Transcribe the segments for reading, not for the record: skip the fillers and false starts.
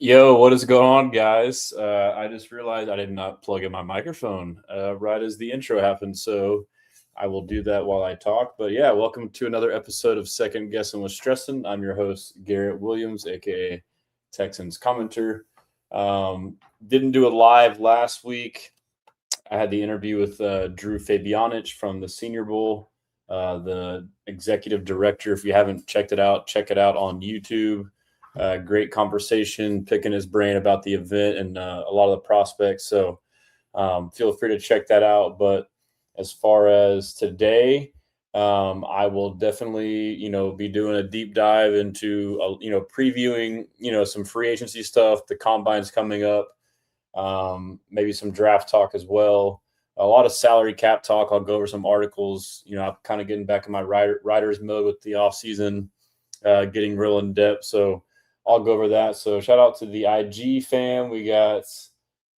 Yo, what is going on, guys? I just realized I did not plug in my microphone right as the intro happened, so I will do that while I talk. But yeah, welcome to another episode of Second Guessing with Stressin. I'm your host, Garrett Williams, aka Texans commenter. Didn't do it live last week. I had the interview with Drew Fabianich from the Senior Bowl, the executive director. If you haven't checked it out, check it out on YouTube. Great conversation, picking his brain about the event and a lot of the prospects. So feel free to check that out. But as far as today, I will definitely, be doing a deep dive into, previewing, some free agency stuff. The combine's coming up. Maybe some draft talk as well. A lot of salary cap talk. I'll go over some articles. I'm kind of getting back in my writer's mode with the offseason, getting real in depth. So I'll go over that. So shout out to the IG fam. We got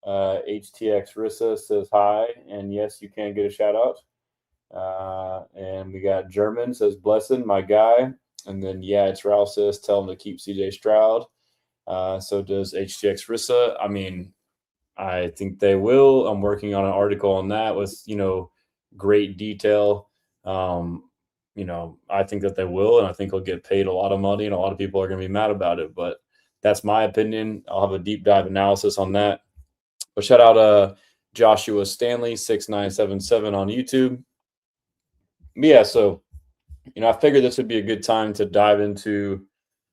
HTX Rissa says hi. And yes, you can get a shout out. And we got German says blessing, my guy. And then, yeah, it's Ralph says tell him to keep CJ Stroud. So does HTX Rissa. I mean, I think they will. I'm working on an article on that with, great detail. I think that they will, and I think he'll get paid a lot of money, and a lot of people are going to be mad about it. But that's my opinion. I'll have a deep dive analysis on that. But shout out Joshua Stanley 6977 on YouTube. But yeah, so I figured this would be a good time to dive into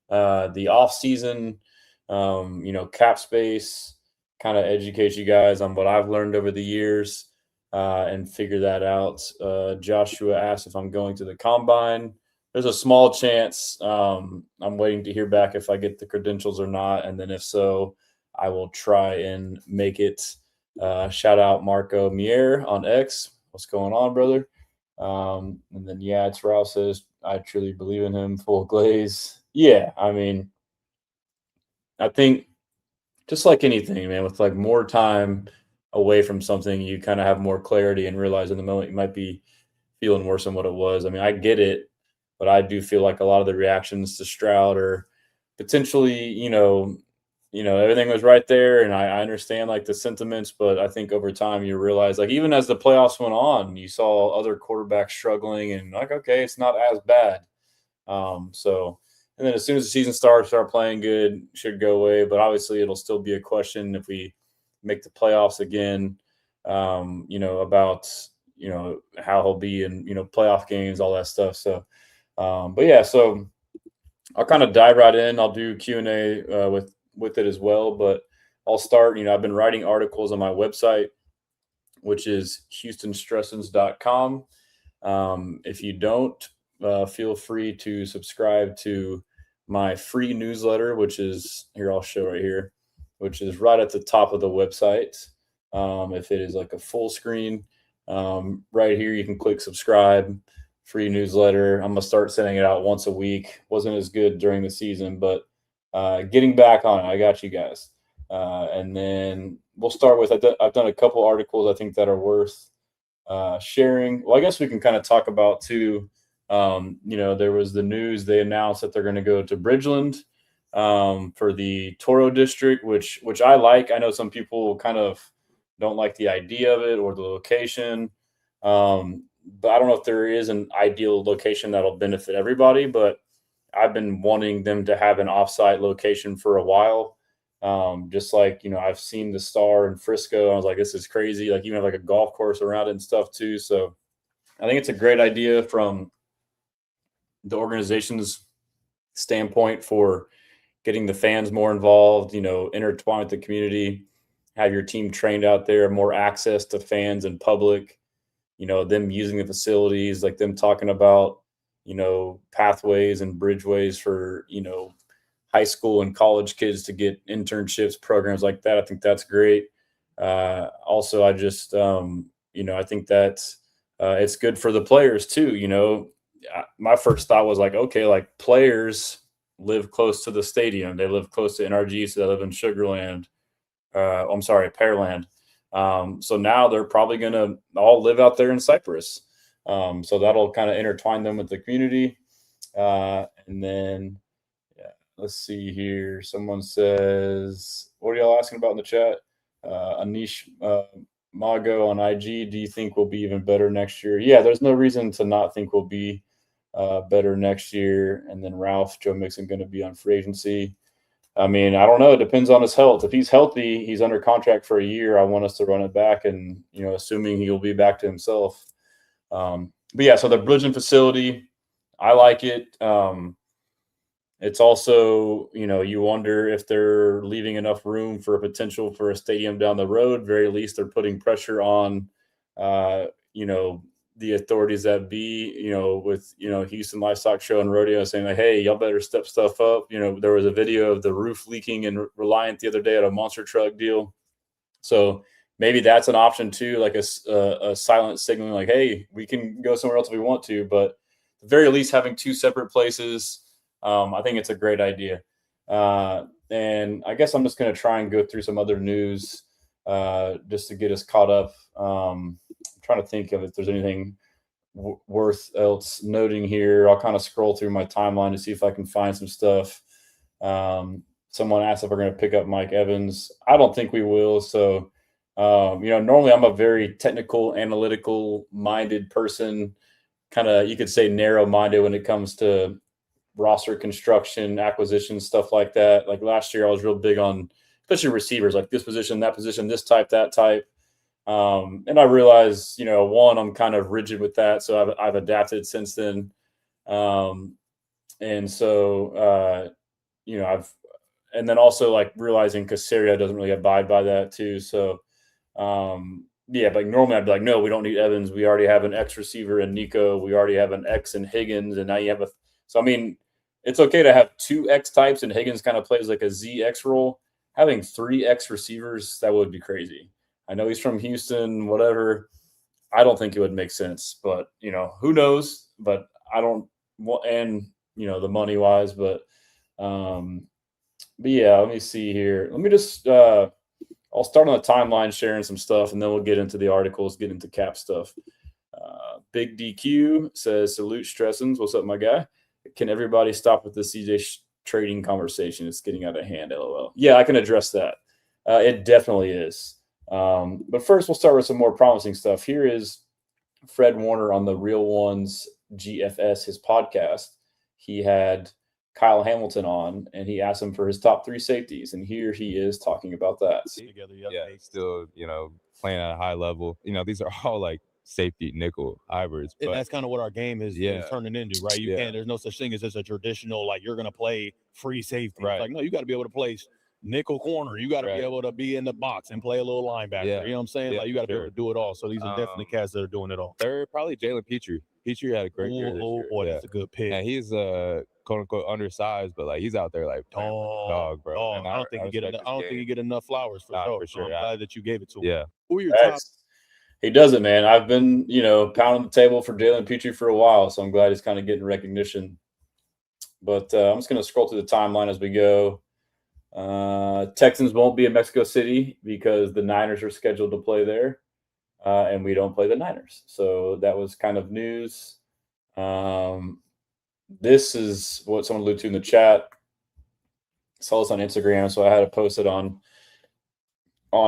the off season, cap space, kind of educate you guys on what I've learned over the years. And figure that out. Joshua asked if I'm going to the combine. There's a small chance. I'm waiting to hear back if I get the credentials or not. And then if so, I will try and make it. Shout out Marco Mier on X. What's going on, brother? And then, yeah, it's Ralph says, I truly believe in him. Full glaze. Yeah, I mean, I think just like anything, man, with like more time away from something, you kind of have more clarity and realize in the moment you might be feeling worse than what it was. I mean, I get it, but I do feel like a lot of the reactions to Stroud are potentially, everything was right there. And I understand like the sentiments, but I think over time you realize like even as the playoffs went on, you saw other quarterbacks struggling and like, okay, it's not as bad. And then as soon as the season starts, start playing good, should go away. But obviously it'll still be a question if we make the playoffs again, about, how he'll be in, playoff games, all that stuff. So, but yeah, so I'll kind of dive right in. I'll do Q&A with it as well, but I'll start, I've been writing articles on my website, which is houstonstressins.com. If you don't, feel free to subscribe to my free newsletter, which is here, I'll show right here, which is right at the top of the website. If it is like a full screen, right here, you can click subscribe, free newsletter. I'm going to start sending it out once a week. Wasn't as good during the season, but getting back on it. I got you guys. And then we'll start with, I've done a couple articles I think that are worth sharing. Well, I guess we can kind of talk about too. There was the news, they announced that they're going to go to Bridgeland for the Toro district, which I like. I know some people kind of don't like the idea of it or the location. But I don't know if there is an ideal location that'll benefit everybody, but I've been wanting them to have an offsite location for a while. Just like, I've seen the Star in Frisco. I was like, this is crazy. Like even have like a golf course around it and stuff too. So I think it's a great idea from the organization's standpoint for getting the fans more involved, intertwine with the community, have your team trained out there, more access to fans and public, them using the facilities, like them talking about, pathways and bridgeways for, high school and college kids to get internships, programs like that. I think that's great. Also, I just, I think that it's good for the players too. My first thought was like, okay, like players live close to the stadium. They live close to NRG, so they live in Sugarland. Pearland. So now they're probably going to all live out there in Cypress. So that'll kind of intertwine them with the community. And then let's see here. Someone says, what are y'all asking about in the chat? Anish Mago on IG, do you think we'll be even better next year? Yeah, there's no reason to not think we'll be better next year. And then Ralph, Joe Mixon going to be on free agency. I mean, I don't know. It depends on his health. If he's healthy, he's under contract for a year. I want us to run it back, and assuming he'll be back to himself. But yeah, so the Bridging facility, I like it. It's also, you wonder if they're leaving enough room for a potential for a stadium down the road. Very least, they're putting pressure on, the authorities that be, with, Houston Livestock Show and Rodeo saying like, hey, y'all better step stuff up. There was a video of the roof leaking in Reliant the other day at a monster truck deal. So maybe that's an option too, like a silent signaling like, hey, we can go somewhere else if we want to, but at the very least having two separate places, I think it's a great idea. And I guess I'm just going to try and go through some other news just to get us caught up. I'm trying to think of if there's anything worth else noting here. I'll kind of scroll through my timeline to see if I can find some stuff. Someone asked if we're going to pick up Mike Evans. I don't think we will. So, normally I'm a very technical, analytical minded person, kind of, you could say narrow minded when it comes to roster construction, acquisition, stuff like that. Like last year, I was real big on, especially receivers, like this position, that position, this type, that type. And I realized, one, I'm kind of rigid with that. So I've adapted since then. And so, and then also like realizing Caserio doesn't really abide by that too. So, but normally I'd be like, no, we don't need Evans. We already have an X receiver in Nico. We already have an X in Higgins. And now you have so, I mean, it's okay to have two X types and Higgins kind of plays like a ZX role. Having three X receivers, that would be crazy. I know he's from Houston, whatever. I don't think it would make sense, but, who knows? But I don't want, and, the money wise, but yeah, let me see here. Let me just, I'll start on the timeline sharing some stuff, and then we'll get into the articles, get into cap stuff. Big DQ says, salute Stressens. What's up, my guy? Can everybody stop with the CJ trading conversation? It's getting out of hand, LOL. Yeah, I can address that. It definitely is. But first, we'll start with some more promising stuff. Here is Fred Warner on the Real Ones GFS, his podcast. He had Kyle Hamilton on, and he asked him for his top three safeties, and here he is talking about that. Yeah, still, playing at a high level. These are all like safety nickel hybrids. But that's kind of what our game is turning into, right? You can't. There's no such thing as just a traditional like you're going to play free safety. Right. It's like no, you got to be able to play nickel corner. You got to be able to be in the box and play a little linebacker. Yeah. You know what I'm saying? Like you got to be able to do it all. So these are definitely cats that are doing it all. Third, probably Jalen Petrie. Petrie had a great year this year. Boy, that's a good pick. And he's quote unquote undersized, but like he's out there like dog, bro. Dog. I don't think you get enough flowers for sure. For sure. I'm glad that you gave it to him. Yeah. Who are your top? He does it, man. I've been, pounding the table for Jalen Petrie for a while, so I'm glad he's kind of getting recognition. But I'm just going to scroll through the timeline as we go. Texans won't be in Mexico City because the Niners are scheduled to play there, and we don't play the Niners. So that was kind of news. This is what someone alluded to in the chat. I saw this on Instagram, so I had to post it on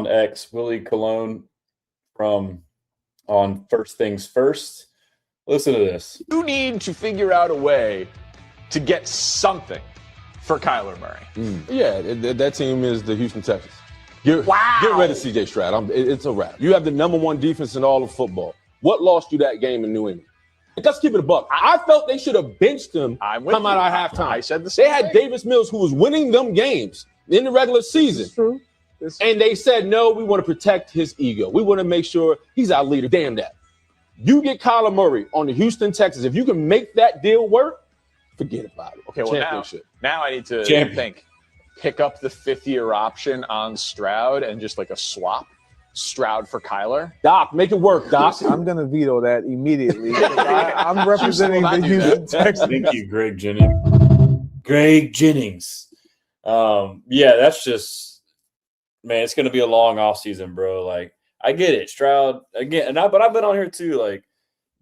X. Willie Colon from on First Things First. Listen to this. You need to figure out a way to get something for Kyler Murray. Yeah, that team is the Houston Texans. Get rid of C.J. Stroud. It's a wrap. You have the number one defense in all of football. What lost you that game in New England? Let's keep it a buck. I felt they should have benched him come out of halftime. I said the same They had Davis Mills, who was winning them games in the regular season. True. And they said, no, we want to protect his ego. We want to make sure he's our leader. Damn that. You get Kyler Murray on the Houston Texans. If you can make that deal work, forget about it. Okay, well, now I need to think. Pick up the fifth-year option on Stroud and just like a swap. Stroud for Kyler. Doc, make it work, Doc. I'm going to veto that immediately. I'm representing the Houston Texans. Thank you, Greg Jennings. Yeah, that's just, man, it's going to be a long offseason, bro. Like, I get it. Stroud, again, but I've been on here too. Like,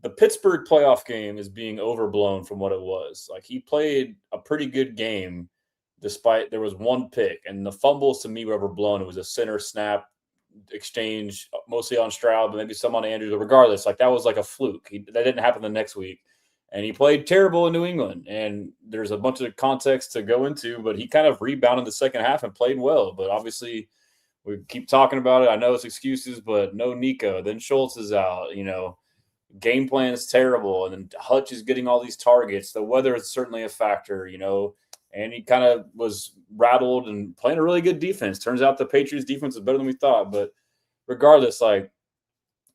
the Pittsburgh playoff game is being overblown from what it was. Like, he played a pretty good game, despite there was one pick, and the fumbles to me were overblown. It was a center snap exchange, mostly on Stroud, but maybe some on Andrews. But regardless, like that was like a fluke. That didn't happen the next week. And he played terrible in New England. And there's a bunch of context to go into, but he kind of rebounded the second half and played well. But obviously, we keep talking about it. I know it's excuses, but no Nico. Then Schultz is out. Game plan is terrible. And then Hutch is getting all these targets. The weather is certainly a factor, and he kind of was rattled and playing a really good defense. Turns out the Patriots defense is better than we thought. But regardless, like,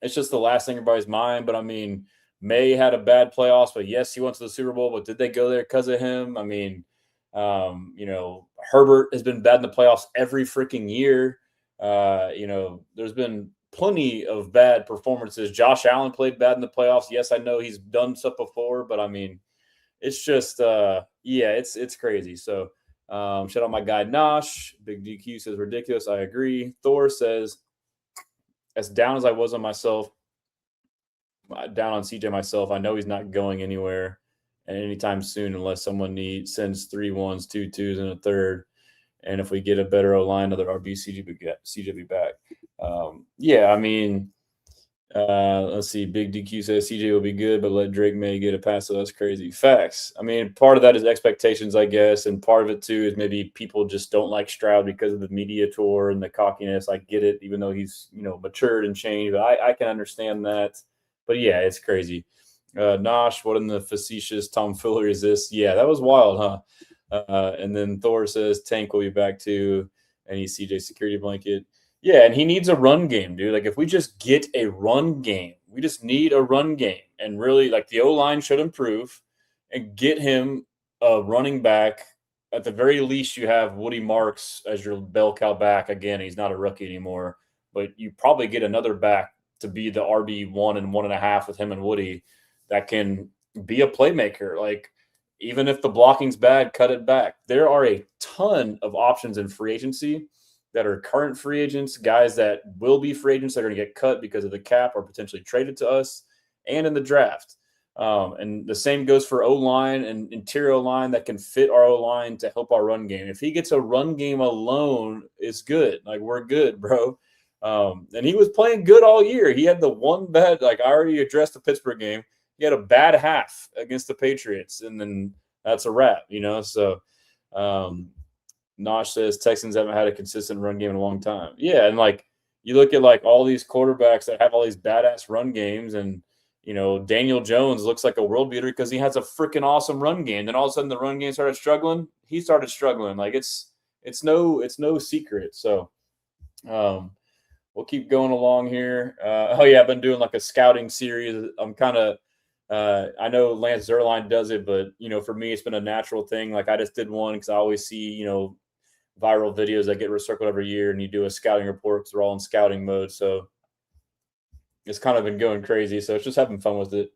it's just the last thing in everybody's mind. But I mean, May had a bad playoffs, but yes, he went to the Super Bowl, but did they go there because of him? I mean, Herbert has been bad in the playoffs every freaking year. There's been plenty of bad performances. Josh Allen played bad in the playoffs. Yes, I know he's done stuff before, but I mean, it's just, it's crazy. So shout out my guy Nosh. Big DQ says ridiculous. I agree. Thor says, as down as I was on myself, down on CJ myself, I know he's not going anywhere anytime soon unless someone sends 3 1s, 2 2s, and a third. And if we get a better O-line, another RB, CJ be back. Let's see. Big DQ says CJ will be good, but let Drake May get a pass. So that's crazy. Facts. I mean, part of that is expectations, I guess. And part of it, too, is maybe people just don't like Stroud because of the media tour and the cockiness. I get it, even though he's, matured and changed. But I can understand that. But, yeah, it's crazy. Nosh, what in the facetious tomfoolery is this? Yeah, that was wild, huh? And then Thor says Tank will be back, too. And he's CJ security blanket. Yeah, and he needs a run game, dude. Like, if we just get a run game, we just need a run game. And really, like, the O-line should improve and get him a running back. At the very least, you have Woody Marks as your bell cow back. Again, he's not a rookie anymore. But you probably get another back to be the RB1 and 1.5 with him and Woody that can be a playmaker. Like, even if the blocking's bad, cut it back. There are a ton of options in free agency that are current free agents, guys that will be free agents that are going to get cut because of the cap or potentially traded to us, and in the draft. And the same goes for O-line and interior O-line that can fit our O-line to help our run game. If he gets a run game alone, it's good. Like, we're good, bro. And he was playing good all year. He had the one bad, like I already addressed the Pittsburgh game. He had a bad half against the Patriots, and then that's a wrap, So Nosh says Texans haven't had a consistent run game in a long time. Yeah, and like you look at like all these quarterbacks that have all these badass run games, and Daniel Jones looks like a world beater because he has a freaking awesome run game. Then all of a sudden the run game started struggling. He started struggling. Like it's no secret. So we'll keep going along here. I've been doing like a scouting series. I'm kind of I know Lance Zierlein does it, but for me it's been a natural thing. Like I just did one because I always see viral videos that get recycled every year, and you do a scouting report because we're all in scouting mode. So it's kind of been going crazy. So it's just having fun with it.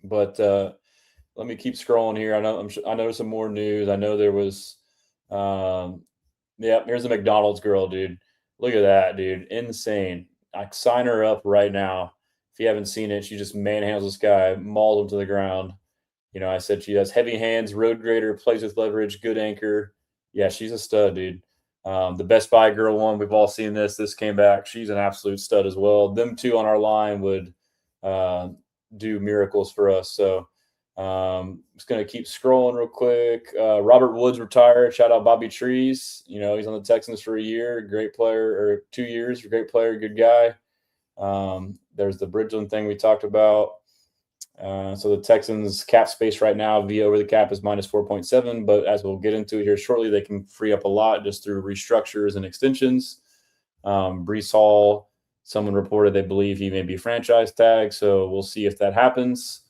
But let me keep scrolling here. I know there's some more news. I know there was, here's the McDonald's girl, dude. Look at that, dude. Insane. I sign her up right now. If you haven't seen it, she just manhandles this guy, mauls him to the ground. I said she has heavy hands, road grader, plays with leverage, good anchor. Yeah, she's a stud, dude. The Best Buy girl one, we've all seen this. This came back. She's an absolute stud as well. Them two on our line would do miracles for us. So just going to keep scrolling real quick. Robert Woods retired. Shout out Bobby Trees. He's on the Texans for a year. Great player, or 2 years. Great player, good guy. There's the Bridgeland thing we talked about. So the Texans cap space right now via over the cap is minus 4.7, but as we'll get into it here shortly, they can free up a lot just through restructures and extensions. Breece Hall, someone reported they believe he may be franchise tag, so we'll see if that happens.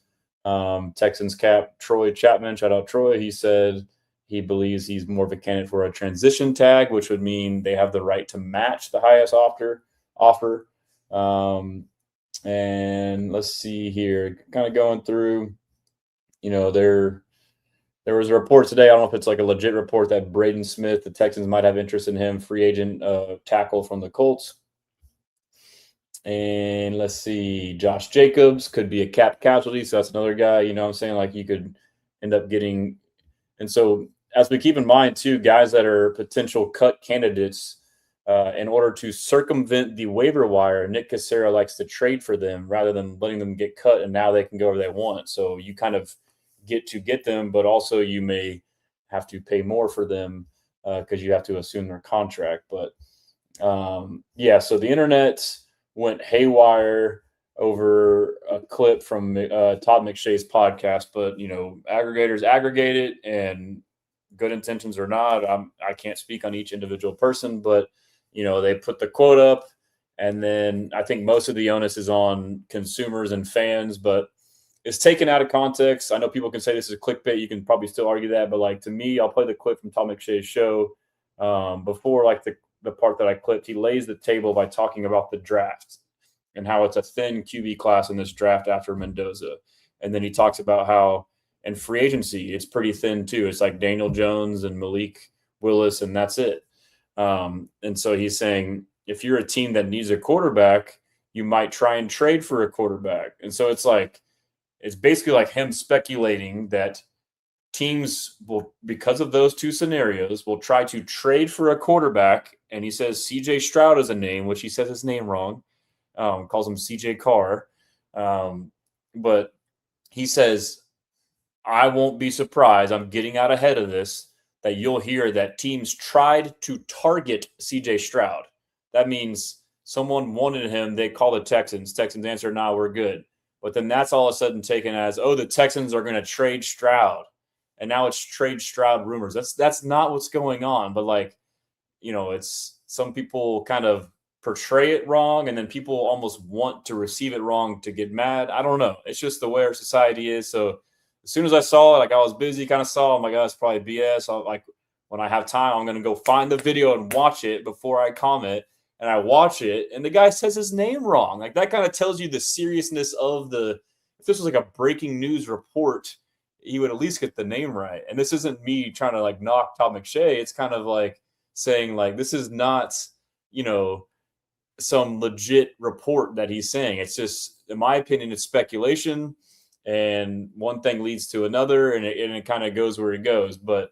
Texans cap Troy Chapman, shout out Troy. He said he believes he's more of a candidate for a transition tag, which would mean they have the right to match the highest offer. And let's see here, kind of going through, there was a report today. I don't know if it's like a legit report that Braden Smith, the Texans might have interest in him, free agent tackle from the Colts. And let's see, Josh Jacobs could be a cap casualty. So that's another guy, I'm saying, like you could end up getting. And so as we keep in mind too, guys that are potential cut candidates, in order to circumvent the waiver wire, Nick Caserio likes to trade for them rather than letting them get cut, and now they can go where they want. So you kind of get them, but also you may have to pay more for them because you have to assume their contract. But yeah, so the internet went haywire over a clip from Todd McShay's podcast, but aggregators aggregate it, and good intentions or not, I can't speak on each individual person, but they put the quote up, and then I think most of the onus is on consumers and fans, but it's taken out of context. I know people can say this is clickbait. You can probably still argue that, but like, to me, I'll play the clip from Tom McShay's show. Before, like the part that I clipped, he lays the table by talking about the draft and how it's a thin QB class in this draft after Mendoza. And then he talks about how in free agency, it's pretty thin too. It's like Daniel Jones and Malik Willis, and that's it. And so he's saying, if you're a team that needs a quarterback, you might try and trade for a quarterback. And so it's basically like him speculating that teams will, because of those two scenarios, will try to trade for a quarterback. And he says CJ Stroud is a name, which he says his name wrong, calls him CJ Carr. But he says, I won't be surprised, I'm getting out ahead of this, that you'll hear that teams tried to target CJ Stroud. That means someone wanted him, they call the Texans. Texans answer, nah, we're good. But then that's all of a sudden taken as, oh, the Texans are going to trade Stroud. And now it's trade Stroud rumors. That's not what's going on. But it's some people kind of portray it wrong, and then people almost want to receive it wrong to get mad. I don't know. It's just the way our society is. So as soon as I saw it, I was busy, kind of saw, I'm like, oh, it's probably BS. When I have time, I'm going to go find the video and watch it before I comment. And I watch it, and the guy says his name wrong. Like, that kind of tells you the seriousness of if this was like a breaking news report, he would at least get the name right. And this isn't me trying to knock Todd McShay. It's kind of like saying this is not, some legit report that he's saying. It's just, in my opinion, it's speculation. And one thing leads to another, and it kind of goes where it goes. But,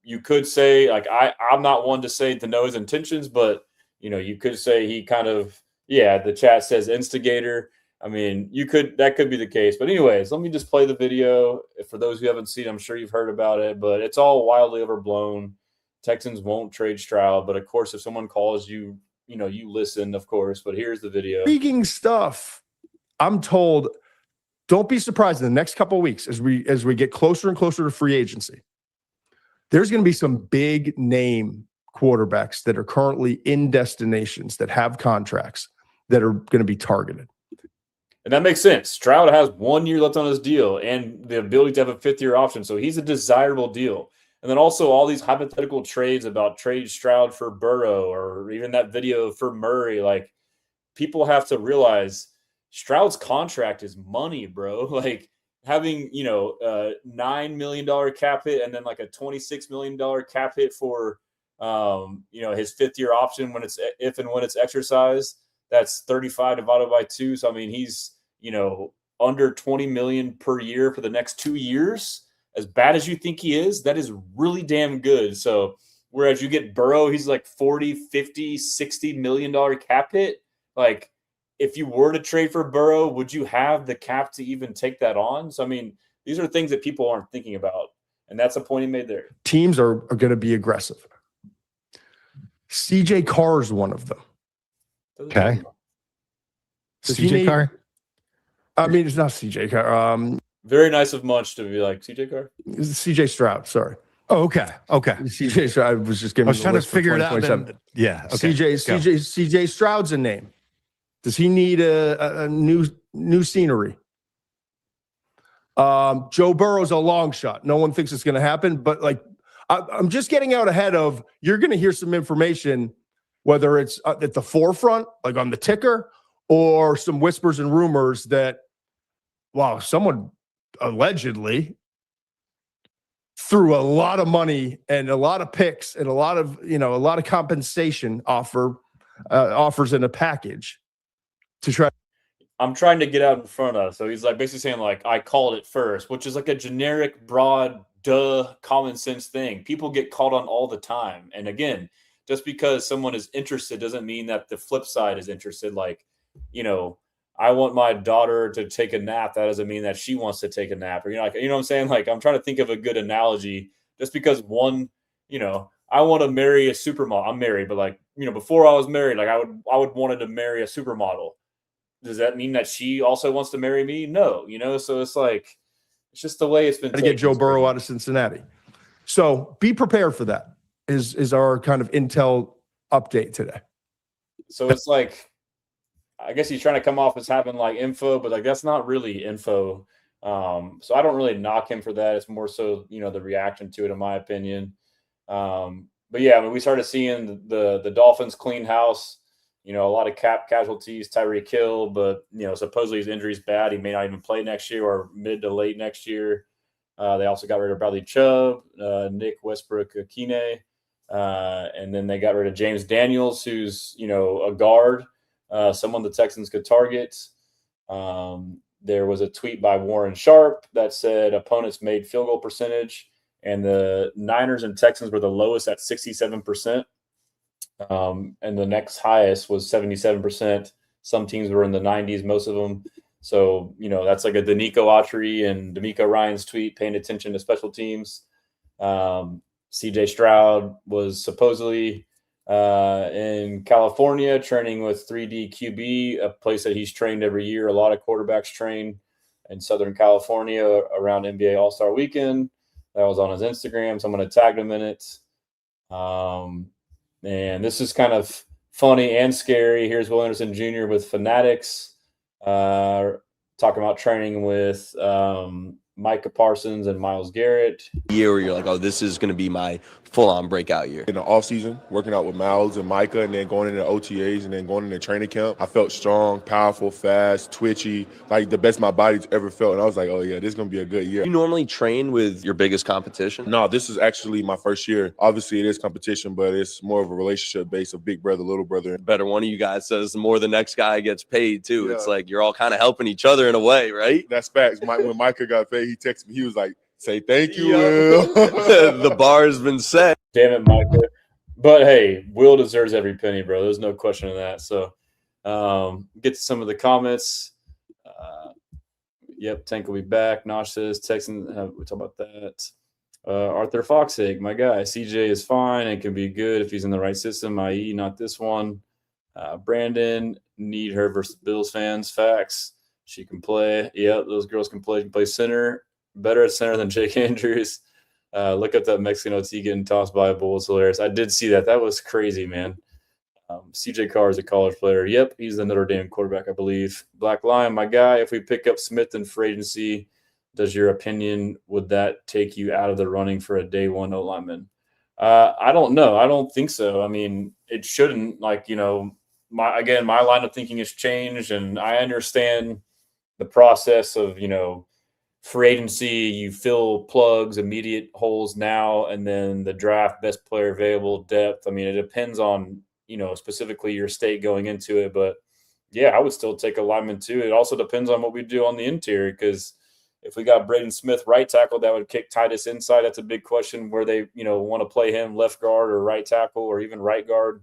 you could say, I'm not one to say to know his intentions, but, you could say he kind of, the chat says instigator. I mean, that could be the case. But anyways, let me just play the video. For those who haven't seen it, I'm sure you've heard about it, but it's all wildly overblown. Texans won't trade Stroud. But, of course, if someone calls you, you listen, of course. But here's the video. Intriguing stuff. I'm told, don't be surprised in the next couple of weeks as we get closer and closer to free agency. There's going to be some big name quarterbacks that are currently in destinations that have contracts that are going to be targeted. And that makes sense. Stroud has 1 year left on his deal and the ability to have a 5th-year option. So he's a desirable deal. And then also all these hypothetical trades about trade Stroud for Burrow, or even that video for Murray. Like, people have to realize Stroud's contract is money, bro. Like, having, $9 million cap hit and then like a $26 million cap hit for, his 5th-year option if and when it's exercised, that's 35 divided by 2. So, I mean, he's, under $20 million per year for the next 2 years. As bad as you think he is, that is really damn good. So, whereas you get Burrow, he's like 40, 50, $60 million cap hit. Like, if you were to trade for Burrow, would you have the cap to even take that on? So, I mean, these are things that people aren't thinking about. And that's a point he made there. Teams are going to be aggressive. CJ Carr is one of them. Okay. CJ Carr? I mean, it's not CJ Carr. Very nice of Munch to be like, CJ Carr? CJ Stroud, sorry. Oh, okay. CJ Stroud, I was just giving. I was trying to figure it out. Yeah. Okay. CJ Stroud's a name. Does he need a new scenery? Joe Burrow's a long shot. No one thinks it's going to happen, but I'm just getting out ahead of, you're going to hear some information, whether it's at the forefront, like on the ticker, or some whispers and rumors that, wow, someone allegedly threw a lot of money and a lot of picks and a lot of compensation offers in a package to try. I'm trying to get out in front of. So he's basically saying I called it first, which is like a generic, broad common sense thing. People get called on all the time. And again, just because someone is interested doesn't mean that the flip side is interested. Like, I want my daughter to take a nap. That doesn't mean that she wants to take a nap. Or, like, what I'm saying? Like, I'm trying to think of a good analogy. Just because one, I want to marry a supermodel. I'm married, but like, before I was married, like I would wanted to marry a supermodel. Does that mean that she also wants to marry me? No, so it's like, it's just the way it's been. To get Joe Burrow out of Cincinnati. So be prepared for that is our kind of intel update today. So it's like, I guess he's trying to come off as having like info, but like that's not really info. So I don't really knock him for that. It's more so, the reaction to it, in my opinion. But yeah, I mean, we started seeing the Dolphins clean house, a lot of cap casualties, Tyreek Hill, but supposedly his injury's bad. He may not even play next year or mid to late next year. They also got rid of Bradley Chubb, Nick Westbrook-Akine, and then they got rid of James Daniels, who's, a guard, someone the Texans could target. There was a tweet by Warren Sharp that said opponents made field goal percentage, and the Niners and Texans were the lowest at 67%. And the next highest was 77%. Some teams were in the 90s, most of them. So, that's like a DeMeco Autry and DeMeco Ryans tweet, paying attention to special teams. CJ Stroud was supposedly in California training with 3D QB, a place that he's trained every year. A lot of quarterbacks train in Southern California around NBA All-Star Weekend. That was on his Instagram. Someone had tagged him in it. And this is kind of funny and scary. Here's Will Anderson Jr. with Fanatics, talking about training with Micah Parsons and Myles Garrett. Year where you're like, oh, this is going to be my full-on breakout year. In the offseason, working out with Myles and Micah, and then going into OTAs and then going into training camp, I felt strong, powerful, fast, twitchy, like the best my body's ever felt. And I was like, oh, yeah, this is going to be a good year. You normally train with your biggest competition? No, this is actually my first year. Obviously, it is competition, but it's more of a relationship base of big brother, little brother. Better one of you guys says the more the next guy gets paid, too. Yeah. It's like you're all kind of helping each other in a way, right? That's facts. When Micah got paid, he texted me. He was like, say thank you, Will. The bar has been set. Damn it, Micah. But hey, Will deserves every penny, bro. There's no question of that. So get to some of the comments. Yep, Tank will be back. Nosh says, Texans, we talk about that. Arthur Foxig, my guy. CJ is fine and can be good if he's in the right system, i.e. not this one. Brandon, need her versus Bills fans. Facts. She can play. Yep, those girls can play. She can play center. Better at center than Jake Andrews. Look up that Mexican OT getting tossed by a bull. It's hilarious. I did see that. That was crazy, man. CJ Carr is a college player. Yep, he's the Notre Dame quarterback, I believe. Black Lion, my guy. If we pick up Smith in free agency, does your opinion, would that take you out of the running for a day one O lineman? I don't know. I don't think so. I mean, it shouldn't. Like, my line of thinking has changed, and I understand the process of, free agency, you fill plugs, immediate holes now, and then the draft, best player available, depth. I mean, it depends on, specifically your state going into it. But, yeah, I would still take a lineman too. It also depends on what we do on the interior, because if we got Braden Smith right tackle, that would kick Titus inside. That's a big question where they, want to play him left guard or right tackle or even right guard.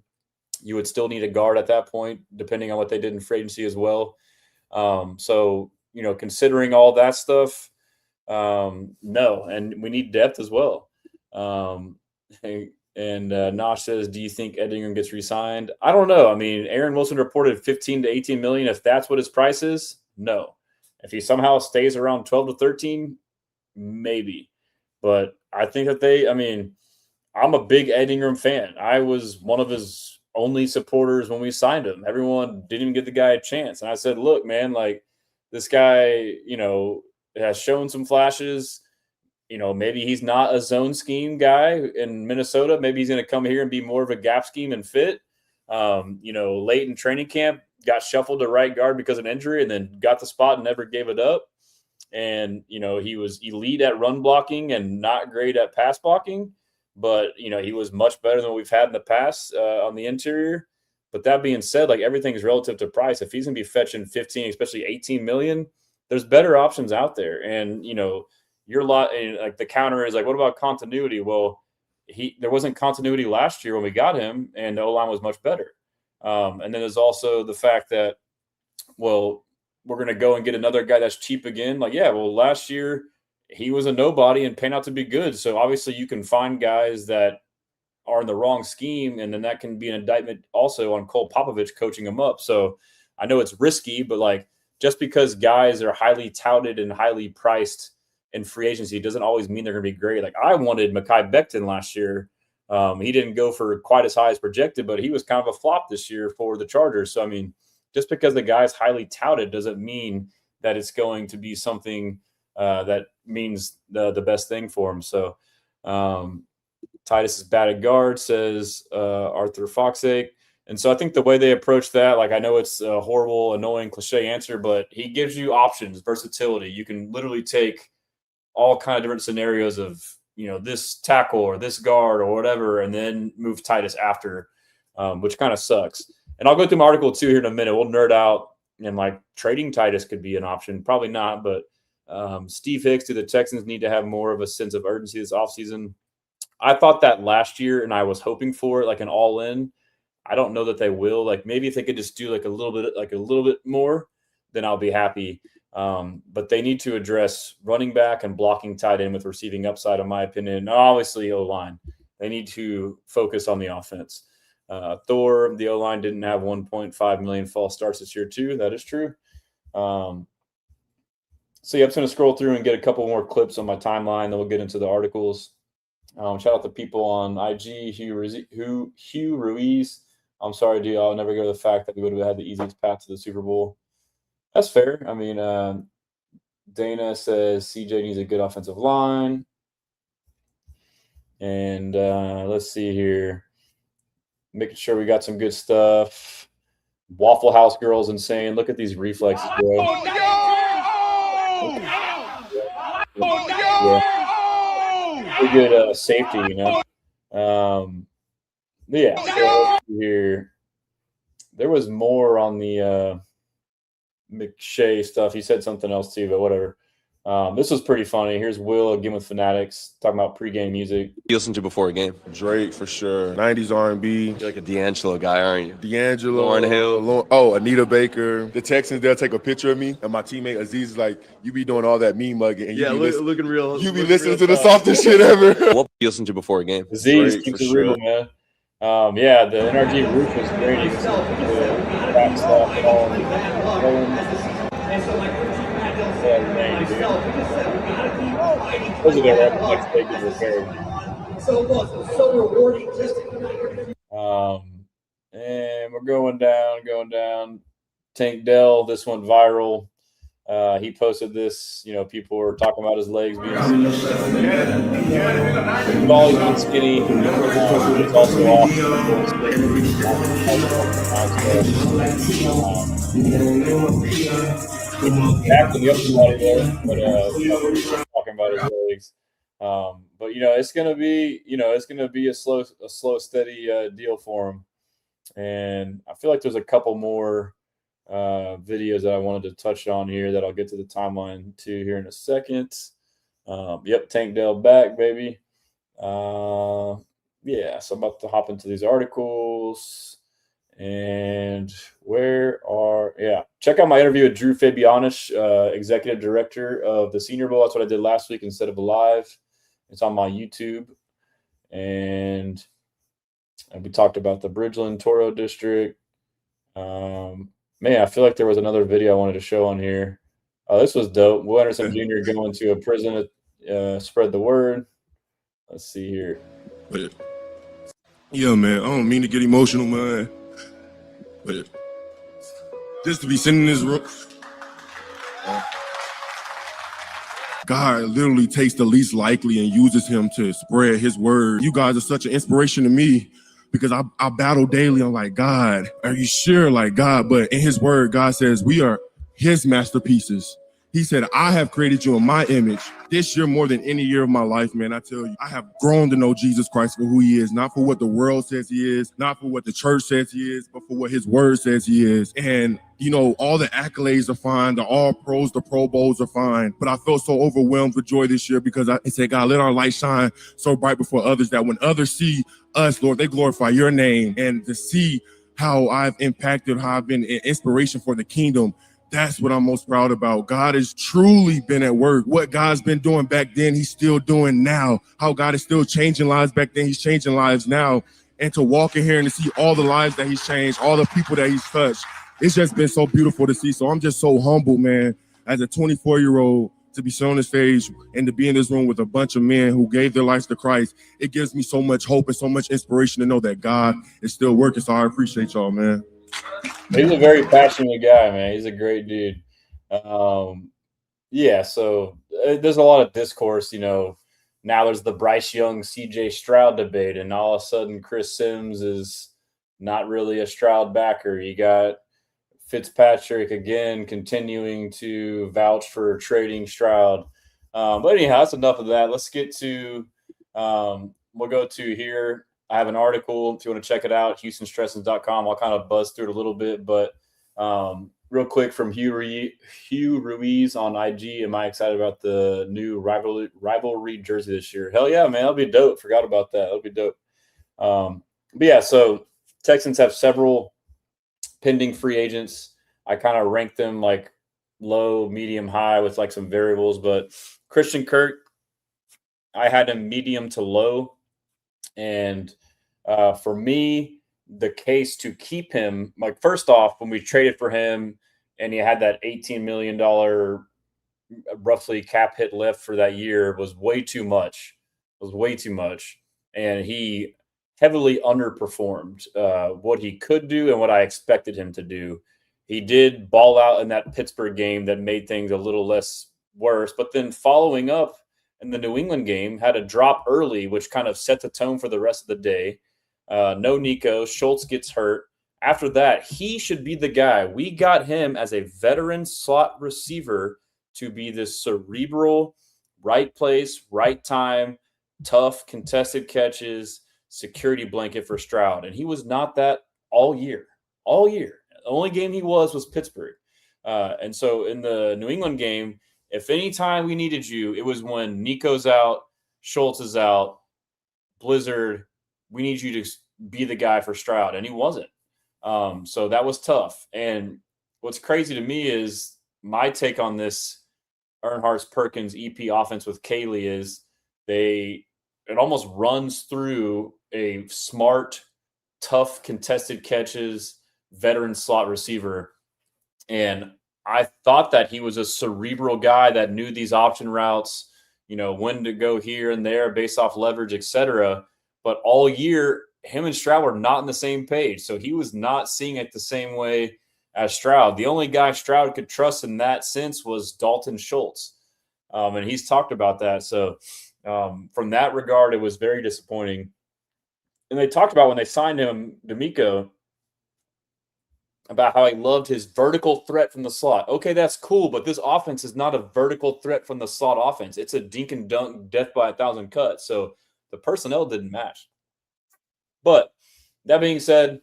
You would still need a guard at that point, depending on what they did in free agency as well. So, considering all that stuff, no, and we need depth as well. And Nosh says, do you think Ed Ingram gets re-signed? I don't know. I mean, Aaron Wilson reported 15 to 18 million. If that's what his price is, no. If he somehow stays around 12 to 13, maybe. But I think that I'm a big Ed Ingram fan. I was one of his only supporters when we signed him. Everyone didn't even give the guy a chance. And I said, look, man, like this guy, has shown some flashes. Maybe he's not a zone scheme guy in Minnesota. Maybe he's going to come here and be more of a gap scheme and fit. Late in training camp, got shuffled to right guard because of an injury and then got the spot and never gave it up. And, he was elite at run blocking and not great at pass blocking. But, he was much better than what we've had in the past on the interior. But that being said, like everything is relative to price. If he's going to be fetching 15, especially 18 million, there's better options out there. And, like the counter is like, what about continuity? Well, there wasn't continuity last year when we got him, and the O-line was much better. And then there's also the fact that, well, we're going to go and get another guy that's cheap again. Like, yeah, well, last year he was a nobody and panned out to be good. So obviously you can find guys that are in the wrong scheme, and then that can be an indictment also on Cole Popovich coaching them up. So I know it's risky, but like just because guys are highly touted and highly priced in free agency doesn't always mean they're going to be great. Like I wanted Mekhi Becton last year. He didn't go for quite as high as projected, but he was kind of a flop this year for the Chargers. So, I mean, just because the guy's highly touted doesn't mean that it's going to be something that means the best thing for him. So Titus is bad at guard, says Arthur Foxake. And so I think the way they approach that, like I know it's a horrible, annoying, cliche answer, but he gives you options, versatility. You can literally take all kind of different scenarios of, this tackle or this guard or whatever, and then move Titus after, which kind of sucks. And I'll go through my article too here in a minute. We'll nerd out, and like trading Titus could be an option. Probably not, but Steve Hicks, do the Texans need to have more of a sense of urgency this offseason? I thought that last year, and I was hoping for like an all-in. I don't know that they will. Like maybe if they could just do like a little bit more, then I'll be happy. But they need to address running back and blocking tight end with receiving upside, in my opinion. And obviously, O-line. They need to focus on the offense. Thor, the O-line didn't have 1.5 million false starts this year, too. That is true. So, yeah, I'm just going to scroll through and get a couple more clips on my timeline. Then we'll get into the articles. Shout out to people on IG, Hugh Ruiz. I'm sorry, dude. I'll never go to the fact that we would have had the easiest path to the Super Bowl. That's fair. I mean, Dana says CJ needs a good offensive line. And let's see here. Making sure we got some good stuff. Waffle House Girl's insane. Look at these reflexes, bro. Pretty good safety, Yeah. So here. There was more on the McShay stuff. He said something else too, but whatever. This was pretty funny. Here's Will again with Fanatics talking about pregame music. You listen to before a game? Drake for sure. 90s R&B. You're like a D'Angelo guy, aren't you? D'Angelo. Lauryn Hill. Anita Baker. The Texans, they'll take a picture of me, and my teammate Aziz is like, you be doing all that meme mugging. And looking real. You be listening to the softest shit ever. What you listen to before a game? Aziz keeps it real, man. Yeah, the NRG roof was great. You can see the back stuff all those are their reflex they can repair. So rewarding. And we're going down. Tank Dell, this went viral. He posted this. People were talking about his legs being skinny. He's always been skinny. It's also off. Back in the upper body there, but talking about his legs. But it's gonna be a slow, steady deal for him. And I feel like there's a couple more videos that I wanted to touch on here that I'll get to the timeline to here in a second. Yep, Tank Dell back, baby. Yeah, so I'm about to hop into these articles. And check out my interview with Drew Fabianish, executive director of the Senior Bowl. That's what I did last week instead of live. It's on my YouTube. And we talked about the Bridgeland Toro District. Man, I feel like there was another video I wanted to show on here. This was dope. Will Anderson Jr. going to a prison to spread the word. Let's see here. But yeah, man, I don't mean to get emotional, man. But just to be sitting in this room, God literally takes the least likely and uses him to spread his word. You guys are such an inspiration to me because I battle daily. I'm like, God, are you sure? Like, God, but in his word, God says we are his masterpieces. He said, I have created you in my image. This year, more than any year of my life, man, I tell you, I have grown to know Jesus Christ for who he is, not for what the world says he is, not for what the church says he is, but for what his word says he is. And, you know, all the accolades are fine. The all pros, the Pro Bowls are fine. But I felt so overwhelmed with joy this year because I said, God, let our light shine so bright before others that when others see us, Lord, they glorify your name. And to see how I've impacted, how I've been an inspiration for the kingdom, that's what I'm most proud about. God has truly been at work. What God's been doing back then, he's still doing now. How God is still changing lives back then, he's changing lives now. And to walk in here and to see all the lives that he's changed, all the people that he's touched, it's just been so beautiful to see. So I'm just so humble, man, as a 24-year-old, to be shown on the stage and to be in this room with a bunch of men who gave their lives to Christ. It gives me so much hope and so much inspiration to know that God is still working. So I appreciate y'all, man. He's a very passionate guy, man. He's a great dude. Yeah, so there's a lot of discourse, you know. Now there's the Bryce Young, CJ Stroud debate, and all of a sudden Chris Sims is not really a Stroud backer. You got Fitzpatrick again continuing to vouch for trading Stroud. But anyhow, that's enough of that. Let's get to we'll go to here. I have an article if you want to check it out, HoustonTexans.com. I'll kind of buzz through it a little bit, but real quick from Hugh Ruiz on IG. Am I excited about the new rivalry jersey this year? Hell yeah, man. That'll be dope. Forgot about that. That'll be dope. But yeah, so Texans have several pending free agents. I kind of rank them like low, medium, high with like some variables, but Christian Kirk, I had him medium to low. And for me, the case to keep him, like first off, when we traded for him and he had that $18 million roughly cap hit left for that year was way too much. It was way too much. And he heavily underperformed what he could do and what I expected him to do. He did ball out in that Pittsburgh game that made things a little less worse, but then following up in the New England game, had a drop early, which kind of set the tone for the rest of the day. No Nico. Schultz gets hurt. After that, he should be the guy. We got him as a veteran slot receiver to be this cerebral, right place, right time, tough, contested catches, security blanket for Stroud. And he was not that all year. All year. The only game he was Pittsburgh. And so in the New England game, if any time we needed you, it was when Nico's out, Schultz is out, Blizzard, we need you to be the guy for Stroud. And he wasn't. So that was tough. And what's crazy to me is my take on this Earnhardt-Perkins EP offense with Kaylee is it almost runs through a smart, tough, contested catches, veteran slot receiver. And I thought that he was a cerebral guy that knew these option routes, you know, when to go here and there based off leverage, etc. But all year, him and Stroud were not on the same page. So he was not seeing it the same way as Stroud. The only guy Stroud could trust in that sense was Dalton Schultz. And he's talked about that. So from that regard, it was very disappointing. And they talked about when they signed him, DeMeco, about how he loved his vertical threat from the slot. Okay, that's cool, but this offense is not a vertical threat from the slot offense. It's a dink and dunk, death by 1,000 cuts. So the personnel didn't match. But that being said,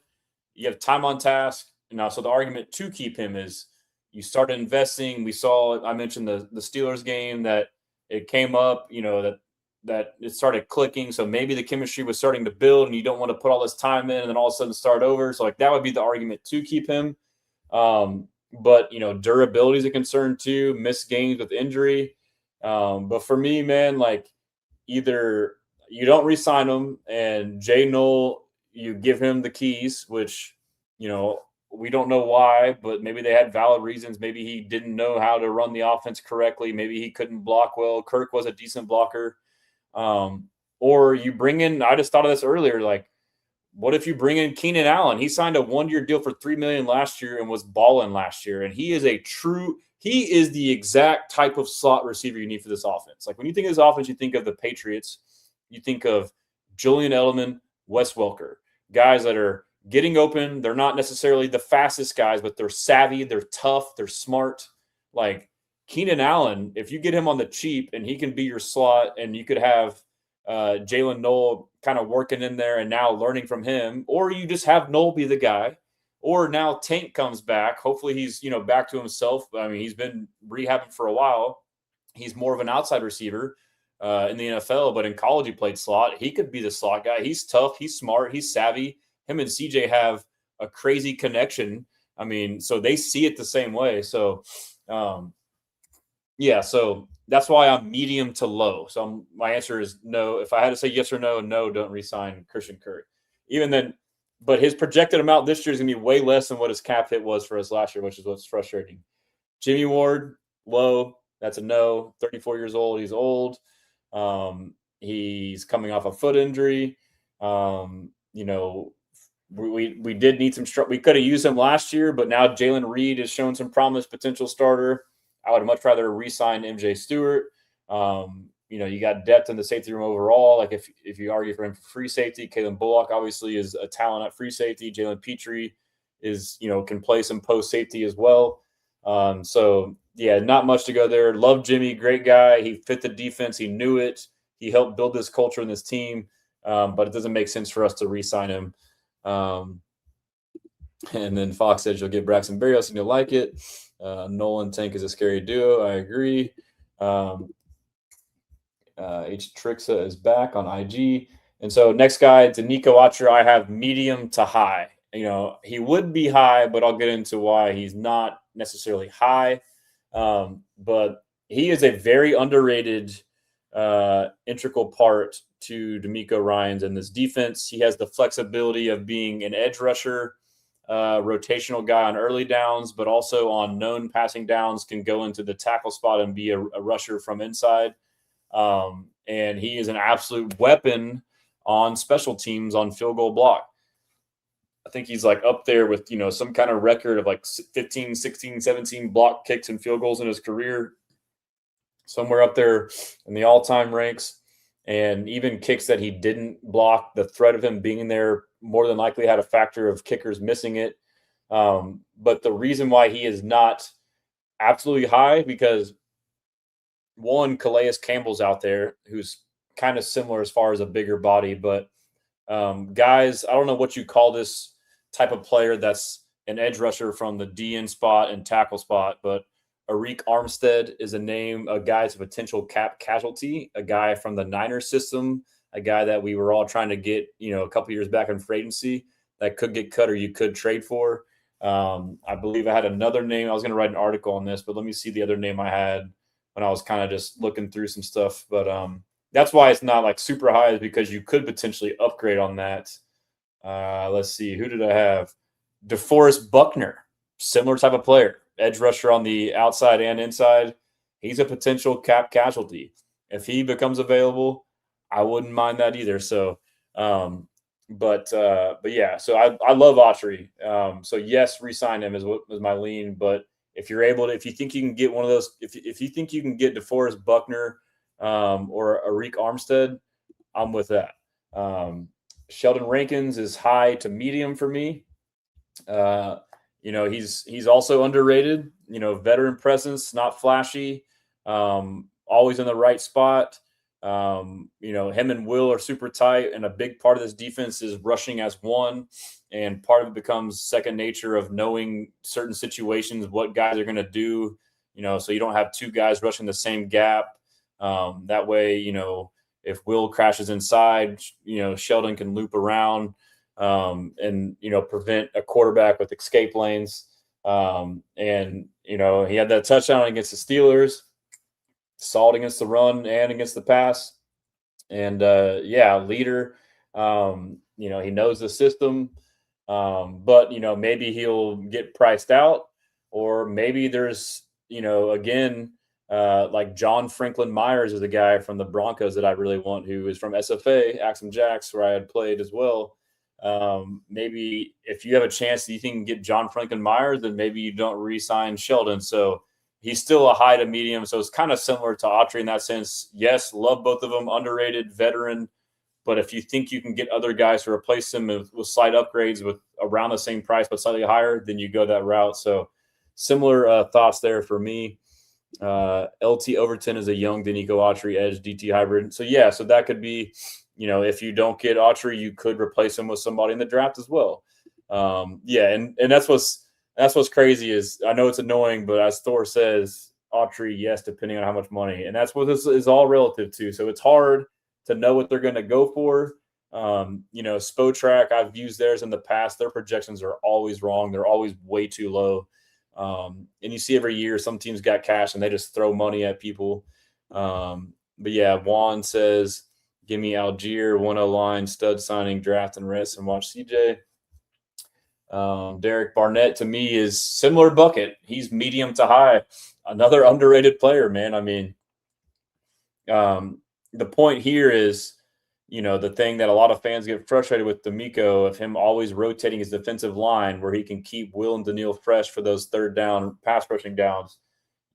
you have time on task. Now, so the argument to keep him is you started investing. We saw, I mentioned the Steelers game that it came up, you know, that it started clicking. So maybe the chemistry was starting to build and you don't want to put all this time in and then all of a sudden start over. So like that would be the argument to keep him. But, you know, durability is a concern too, missed games with injury. But for me, man, like either you don't re-sign him and Jay Knoll, you give him the keys, which, you know, we don't know why, but maybe they had valid reasons. Maybe he didn't know how to run the offense correctly. Maybe he couldn't block well. Kirk was a decent blocker. Or you bring in, I just thought of this earlier, like, what if you bring in Keenan Allen? He signed a 1-year deal for $3 million last year and was balling last year. And he is the exact type of slot receiver you need for this offense. Like when you think of this offense, you think of the Patriots, you think of Julian Edelman, Wes Welker, guys that are getting open. They're not necessarily the fastest guys, but they're savvy, they're tough, they're smart. Like Keenan Allen, if you get him on the cheap and he can be your slot, and you could have Jalen Noel kind of working in there and now learning from him, or you just have Noel be the guy, or now Tank comes back. Hopefully he's, back to himself. I mean, he's been rehabbing for a while. He's more of an outside receiver in the NFL, but in college he played slot. He could be the slot guy. He's tough. He's smart. He's savvy. Him and CJ have a crazy connection. I mean, so they see it the same way. So, so that's why I'm medium to low. So my answer is no. If I had to say yes or no, don't re-sign Christian Kirk. Even then, but his projected amount this year is going to be way less than what his cap hit was for us last year, which is what's frustrating. Jimmy Ward, low. That's a no. 34 years old. He's old. He's coming off a foot injury. We did need some. We could have used him last year, but now Jalen Reed has shown some promise, potential starter. I would much rather re-sign MJ Stewart. You got depth in the safety room overall. Like if you argue for him for free safety, Kalen Bullock obviously is a talent at free safety. Jalen Petrie is, can play some post safety as well. Not much to go there. Love Jimmy, great guy. He fit the defense. He knew it. He helped build this culture in this team. But it doesn't make sense for us to re-sign him. And then Fox says you'll get Braxton Berrios and you'll like it. Nolan Tank is a scary duo. I agree. H. Trixa is back on IG. And so next guy, DeMeco Ryans, I have medium to high. He would be high, but I'll get into why he's not necessarily high. But he is a very underrated integral part to DeMeco Ryans in this defense. He has the flexibility of being an edge rusher, rotational guy on early downs, but also on known passing downs can go into the tackle spot and be a rusher from inside. And he is an absolute weapon on special teams on field goal block. I think he's like up there with, some kind of record of like 15, 16, 17 block kicks and field goals in his career, somewhere up there in the all-time ranks. And even kicks that he didn't block, the threat of him being there more than likely had a factor of kickers missing it. But the reason why he is not absolutely high, because one, Calais Campbell's out there, who's kind of similar as far as a bigger body. But guys, I don't know what you call this type of player that's an edge rusher from the DN spot and tackle spot, but Arik Armstead is a name, a guy's a potential cap casualty, a guy from the Niners system, a guy that we were all trying to get, a couple years back in free agency that could get cut or you could trade for. I believe I had another name. I was going to write an article on this, but let me see the other name I had when I was kind of just looking through some stuff. But that's why it's not like super high, is because you could potentially upgrade on that. Let's see. Who did I have? DeForest Buckner, similar type of player. Edge rusher on the outside and inside. He's a potential cap casualty. If he becomes available, I wouldn't mind that either. So, but yeah, so I love Autry. So yes, re-sign him is what was my lean. But if you're able to, if you think you can get one of those, if you think you can get DeForest Buckner or Arik Armstead, I'm with that. Sheldon Rankins is high to medium for me. He's also underrated, veteran presence, not flashy, always in the right spot. Him and Will are super tight, and a big part of this defense is rushing as one, and part of it becomes second nature of knowing certain situations, what guys are going to do, so you don't have two guys rushing the same gap. That way, if Will crashes inside, Sheldon can loop around. And prevent a quarterback with escape lanes. And he had that touchdown against the Steelers, solid against the run and against the pass. And leader. He knows the system. But maybe he'll get priced out, or maybe there's like John Franklin Myers is a guy from the Broncos that I really want, who is from SFA, Axum Jacks, where I had played as well. Maybe if you have a chance that you can get John Franklin Myers, then maybe you don't re-sign Sheldon. So he's still a high to medium. So it's kind of similar to Autry in that sense. Yes, love both of them, underrated, veteran. But if you think you can get other guys to replace him with slight upgrades with around the same price but slightly higher, then you go that route. So similar thoughts there for me. LT Overton is a young DeMeco Autry edge DT hybrid. So yeah, so that could be, if you don't get Autry, you could replace him with somebody in the draft as well. Yeah, and that's what's crazy is I know it's annoying, but as Thor says, Autry, yes, depending on how much money, and that's what this is all relative to. So it's hard to know what they're going to go for. Spotrac, I've used theirs in the past. Their projections are always wrong. They're always way too low. And you see every year some teams got cash and they just throw money at people. But yeah, Juan says, give me Algier, 1-0 line, stud signing, draft and rest, and watch CJ. Derek Barnett to me is similar bucket. He's medium to high. Another underrated player, man. I mean, the point here is, the thing that a lot of fans get frustrated with DeMeco of him always rotating his defensive line where he can keep Will and Daniil fresh for those third down pass rushing downs.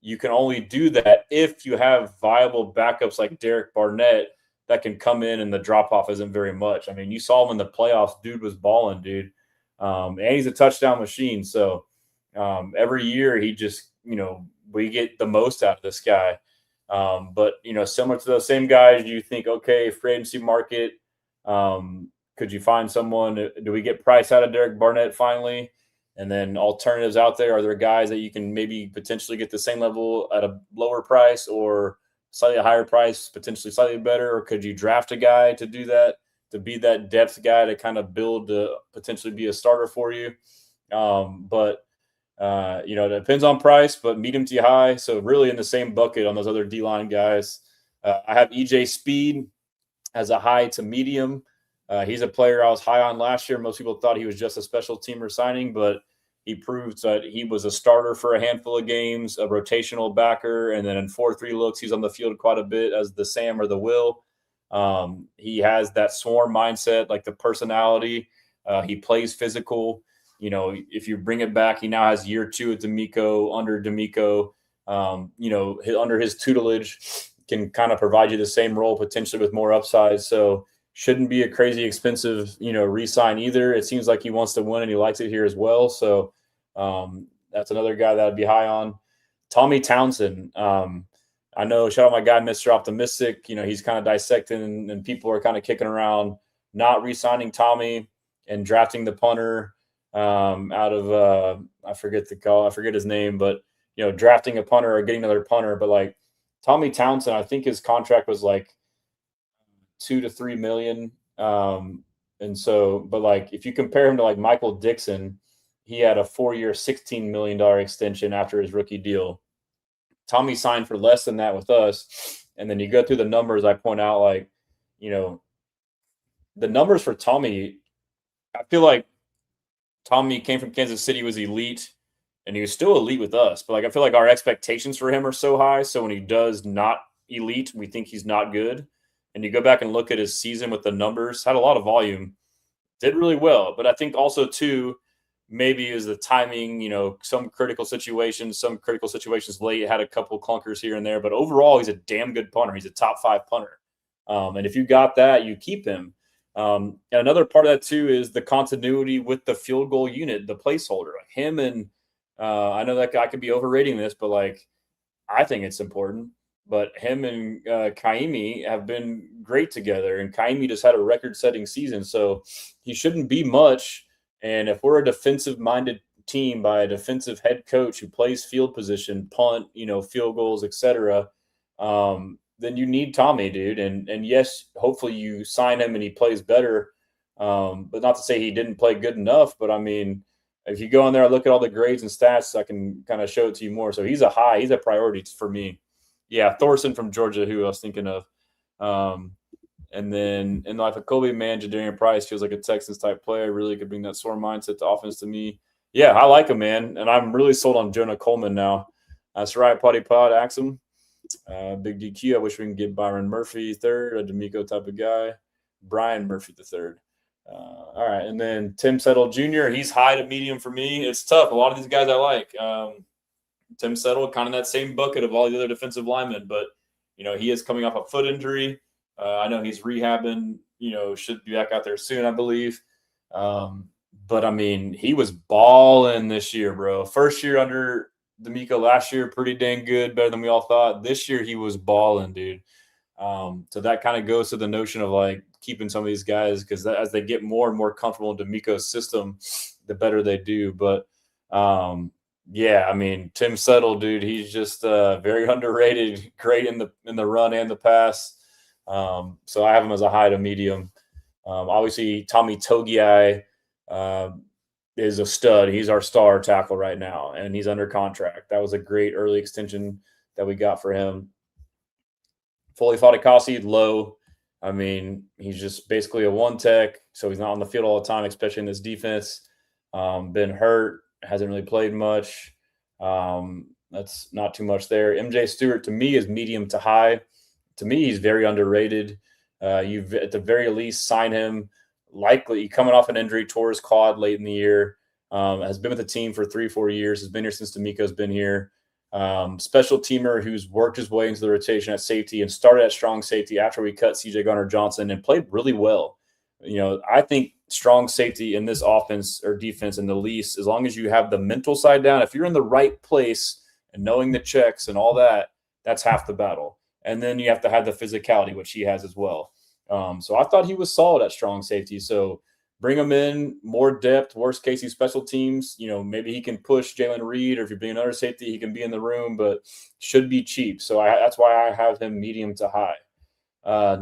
You can only do that if you have viable backups like Derek Barnett that can come in and the drop-off isn't very much. I mean, you saw him in the playoffs. Dude was balling, dude. And he's a touchdown machine. So every year he just, we get the most out of this guy. But, similar to those same guys, you think, okay, free agency market, could you find someone? Do we get price out of Derek Barnett finally? And then alternatives out there, are there guys that you can maybe potentially get the same level at a lower price or slightly higher price, potentially slightly better? Or could you draft a guy to do that, to be that depth guy to kind of build to potentially be a starter for you? It depends on price, but medium to high. So really in the same bucket on those other D-line guys. I have EJ Speed as a high to medium. He's a player I was high on last year. Most people thought he was just a special teamer signing, but he proved that he was a starter for a handful of games, a rotational backer, and then in 4-3 looks, he's on the field quite a bit as the Sam or the Will. He has that swarm mindset, like the personality. He plays physical. If you bring it back, he now has year 2 at DeMeco, under DeMeco, under his tutelage, can kind of provide you the same role potentially with more upside. So shouldn't be a crazy expensive, re-sign either. It seems like he wants to win and he likes it here as well. So that's another guy that I'd be high on. Tommy Townsend. I know, shout out my guy, Mr. Optimistic. He's kind of dissecting and people are kind of kicking around not re-signing Tommy and drafting the punter out of I forget his name, but drafting a punter or getting another punter. But like Tommy Townsend, I think his contract was like $2 to $3 million. And so, but like if you compare him to like Michael Dixon, he had a 4-year, $16 million extension after his rookie deal. Tommy signed for less than that with us. And then you go through the numbers, I point out, like, the numbers for Tommy, I feel like Tommy came from Kansas City, was elite, and he was still elite with us. But like I feel like our expectations for him are so high. So when he does not elite, we think he's not good. And you go back and look at his season with the numbers, had a lot of volume, did really well. But I think also, too, maybe is the timing, some critical situations late, had a couple clunkers here and there. But overall, he's a damn good punter. He's a top 5 punter. And if you got that, you keep him. And another part of that, too, is the continuity with the field goal unit, the placeholder. Like him and I know that guy could be overrating this, but like I think it's important. But him and Kaimi have been great together, and Kaimi just had a record-setting season, so he shouldn't be much. And if we're a defensive-minded team by a defensive head coach who plays field position, punt, field goals, etc., then you need Tommy, dude. And yes, hopefully you sign him and he plays better. But not to say he didn't play good enough. But I mean, if you go in there and look at all the grades and stats, I can kind of show it to you more. So he's a priority for me. Yeah, Thorson from Georgia, who I was thinking of. And then in the life of Kobe, man, Jadarian Price feels like a Texans type player. Really could bring that sore mindset to offense to me. Yeah, I like him, man. And I'm really sold on Jonah Coleman now. That's right, Potty Pod, Axum. Big DQ. I wish we can get Byron Murphy third, a DeMeco type of guy. Brian Murphy the third. All right. And then Tim Settle Jr., he's high to medium for me. It's tough. A lot of these guys I like. Tim Settle, kind of that same bucket of all the other defensive linemen, but, he is coming off a foot injury. I know he's rehabbing, should be back out there soon, I believe. But, I mean, he was balling this year, bro. First year under DeMeco last year, pretty dang good, better than we all thought. This year he was balling, dude. So that kind of goes to the notion of like keeping some of these guys, because as they get more and more comfortable in DeMeco's system, the better they do. But yeah, I mean, Tim Settle, dude, he's just very underrated, great in the run and the pass. So I have him as a high to medium. Obviously, Tommy Togiai is a stud. He's our star tackle right now, and he's under contract. That was a great early extension that we got for him. Foley Fatukasi, low. I mean, he's just basically a one tech, so he's not on the field all the time, especially in this defense. Been hurt, hasn't really played much. That's not too much there. MJ Stewart, to me, is medium to high. To me, he's very underrated. You've at the very least sign him. Likely coming off an injury, tore his quad late in the year. Has been with the team for 3-4 years. Has been here since DeMeco's been here. Special teamer who's worked his way into the rotation at safety and started at strong safety after we cut CJ Garner-Johnson and played really well. You know, I think strong safety in this offense or defense in the least, as long as you have the mental side down, if you're in the right place and knowing the checks and all that, that's half the battle. And then you have to have the physicality, which he has as well. So I thought he was solid at strong safety. So bring him in, more depth. Worst case, he's special teams. You know, maybe he can push Jalen Reed, or if you're being another safety, he can be in the room, but should be cheap. So that's why I have him medium to high.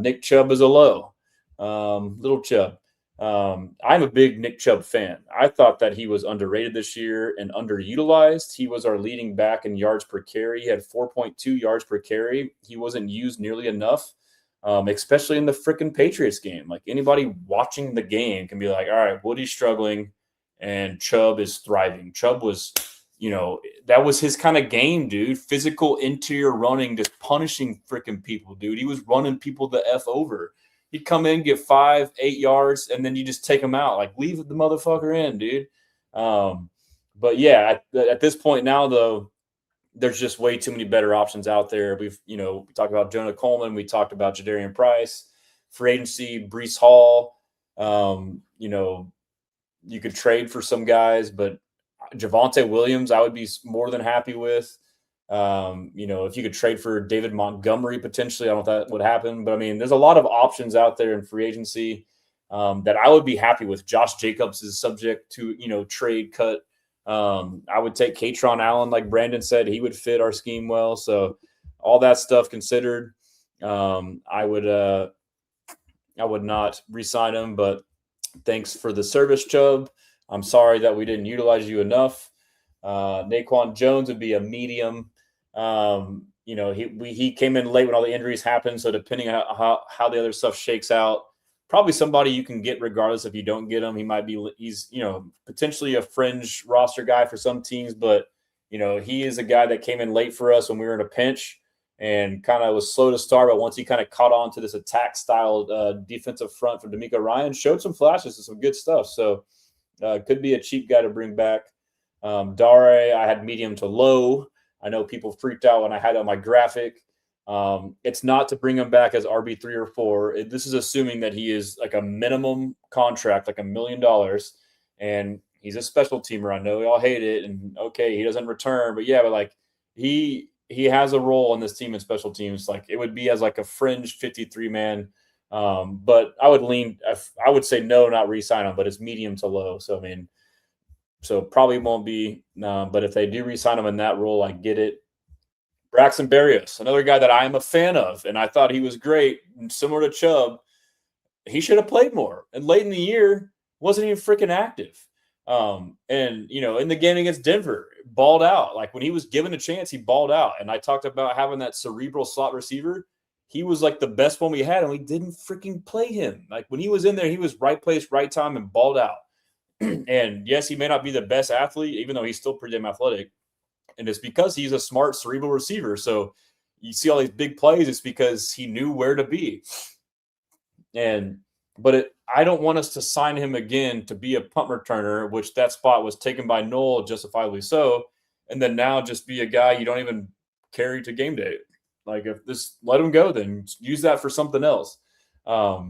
Nick Chubb is a low. Little Chubb. I'm a big Nick Chubb fan. I thought that he was underrated this year and underutilized. He was our leading back in yards per carry. He had 4.2 yards per carry. He wasn't used nearly enough. Especially in the freaking Patriots game. Like, anybody watching the game can be like, all right, Woody's struggling and Chubb is thriving. Chubb was, you know, that was his kind of game, dude. Physical interior running, just punishing freaking people, dude. He was running people the F over. He'd come in, get 5-8 yards, and then you just take him out. Like, leave the motherfucker in, dude. But yeah, at this point now, though, there's just way too many better options out there. We talked about Jonah Coleman. We talked about Jadarian Price. Free agency, Breece Hall. You could trade for some guys, but Javonte Williams, I would be more than happy with. If you could trade for David Montgomery, potentially, I don't know if that would happen. But, I mean, there's a lot of options out there in free agency that I would be happy with. Josh Jacobs is subject to, trade cut. I would take Katron Allen, like Brandon said. He would fit our scheme well. So all that stuff considered, I would not re-sign him. But thanks for the service, Chubb. I'm sorry that we didn't utilize you enough. Naquan Jones would be a medium. He came in late when all the injuries happened. So depending on how the other stuff shakes out, probably somebody you can get regardless if you don't get him. He's potentially a fringe roster guy for some teams, but, he is a guy that came in late for us when we were in a pinch and kind of was slow to start. But once he kind of caught on to this attack style defensive front from DeMeco Ryans, showed some flashes of some good stuff. So could be a cheap guy to bring back. Dare, I had medium to low. I know people freaked out when I had it on my graphic. It's not to bring him back as RB3 or 4. This is assuming that he is like a minimum contract, like $1 million, and he's a special teamer. I know y'all hate it, and okay, he doesn't return, but like he has a role in this team in special teams. Like, it would be as like a fringe 53-man. But I would say no, not re-sign him, but it's medium to low. So, I mean, probably won't be, but if they do re-sign him in that role, I get it. Braxton Berrios, another guy that I am a fan of, and I thought he was great, similar to Chubb. He should have played more. And late in the year, wasn't even freaking active. In the game against Denver, balled out. Like, when he was given a chance, he balled out. And I talked about having that cerebral slot receiver. He was like the best one we had, and we didn't freaking play him. Like, when he was in there, he was right place, right time, and balled out. And yes, he may not be the best athlete, even though he's still pretty damn athletic. And it's because he's a smart cerebral receiver. So you see all these big plays, it's because he knew where to be. But I don't want us to sign him again to be a punt returner, which that spot was taken by Noel, justifiably so, and then now just be a guy you don't even carry to game day. Like, if this, let him go, then use that for something else. But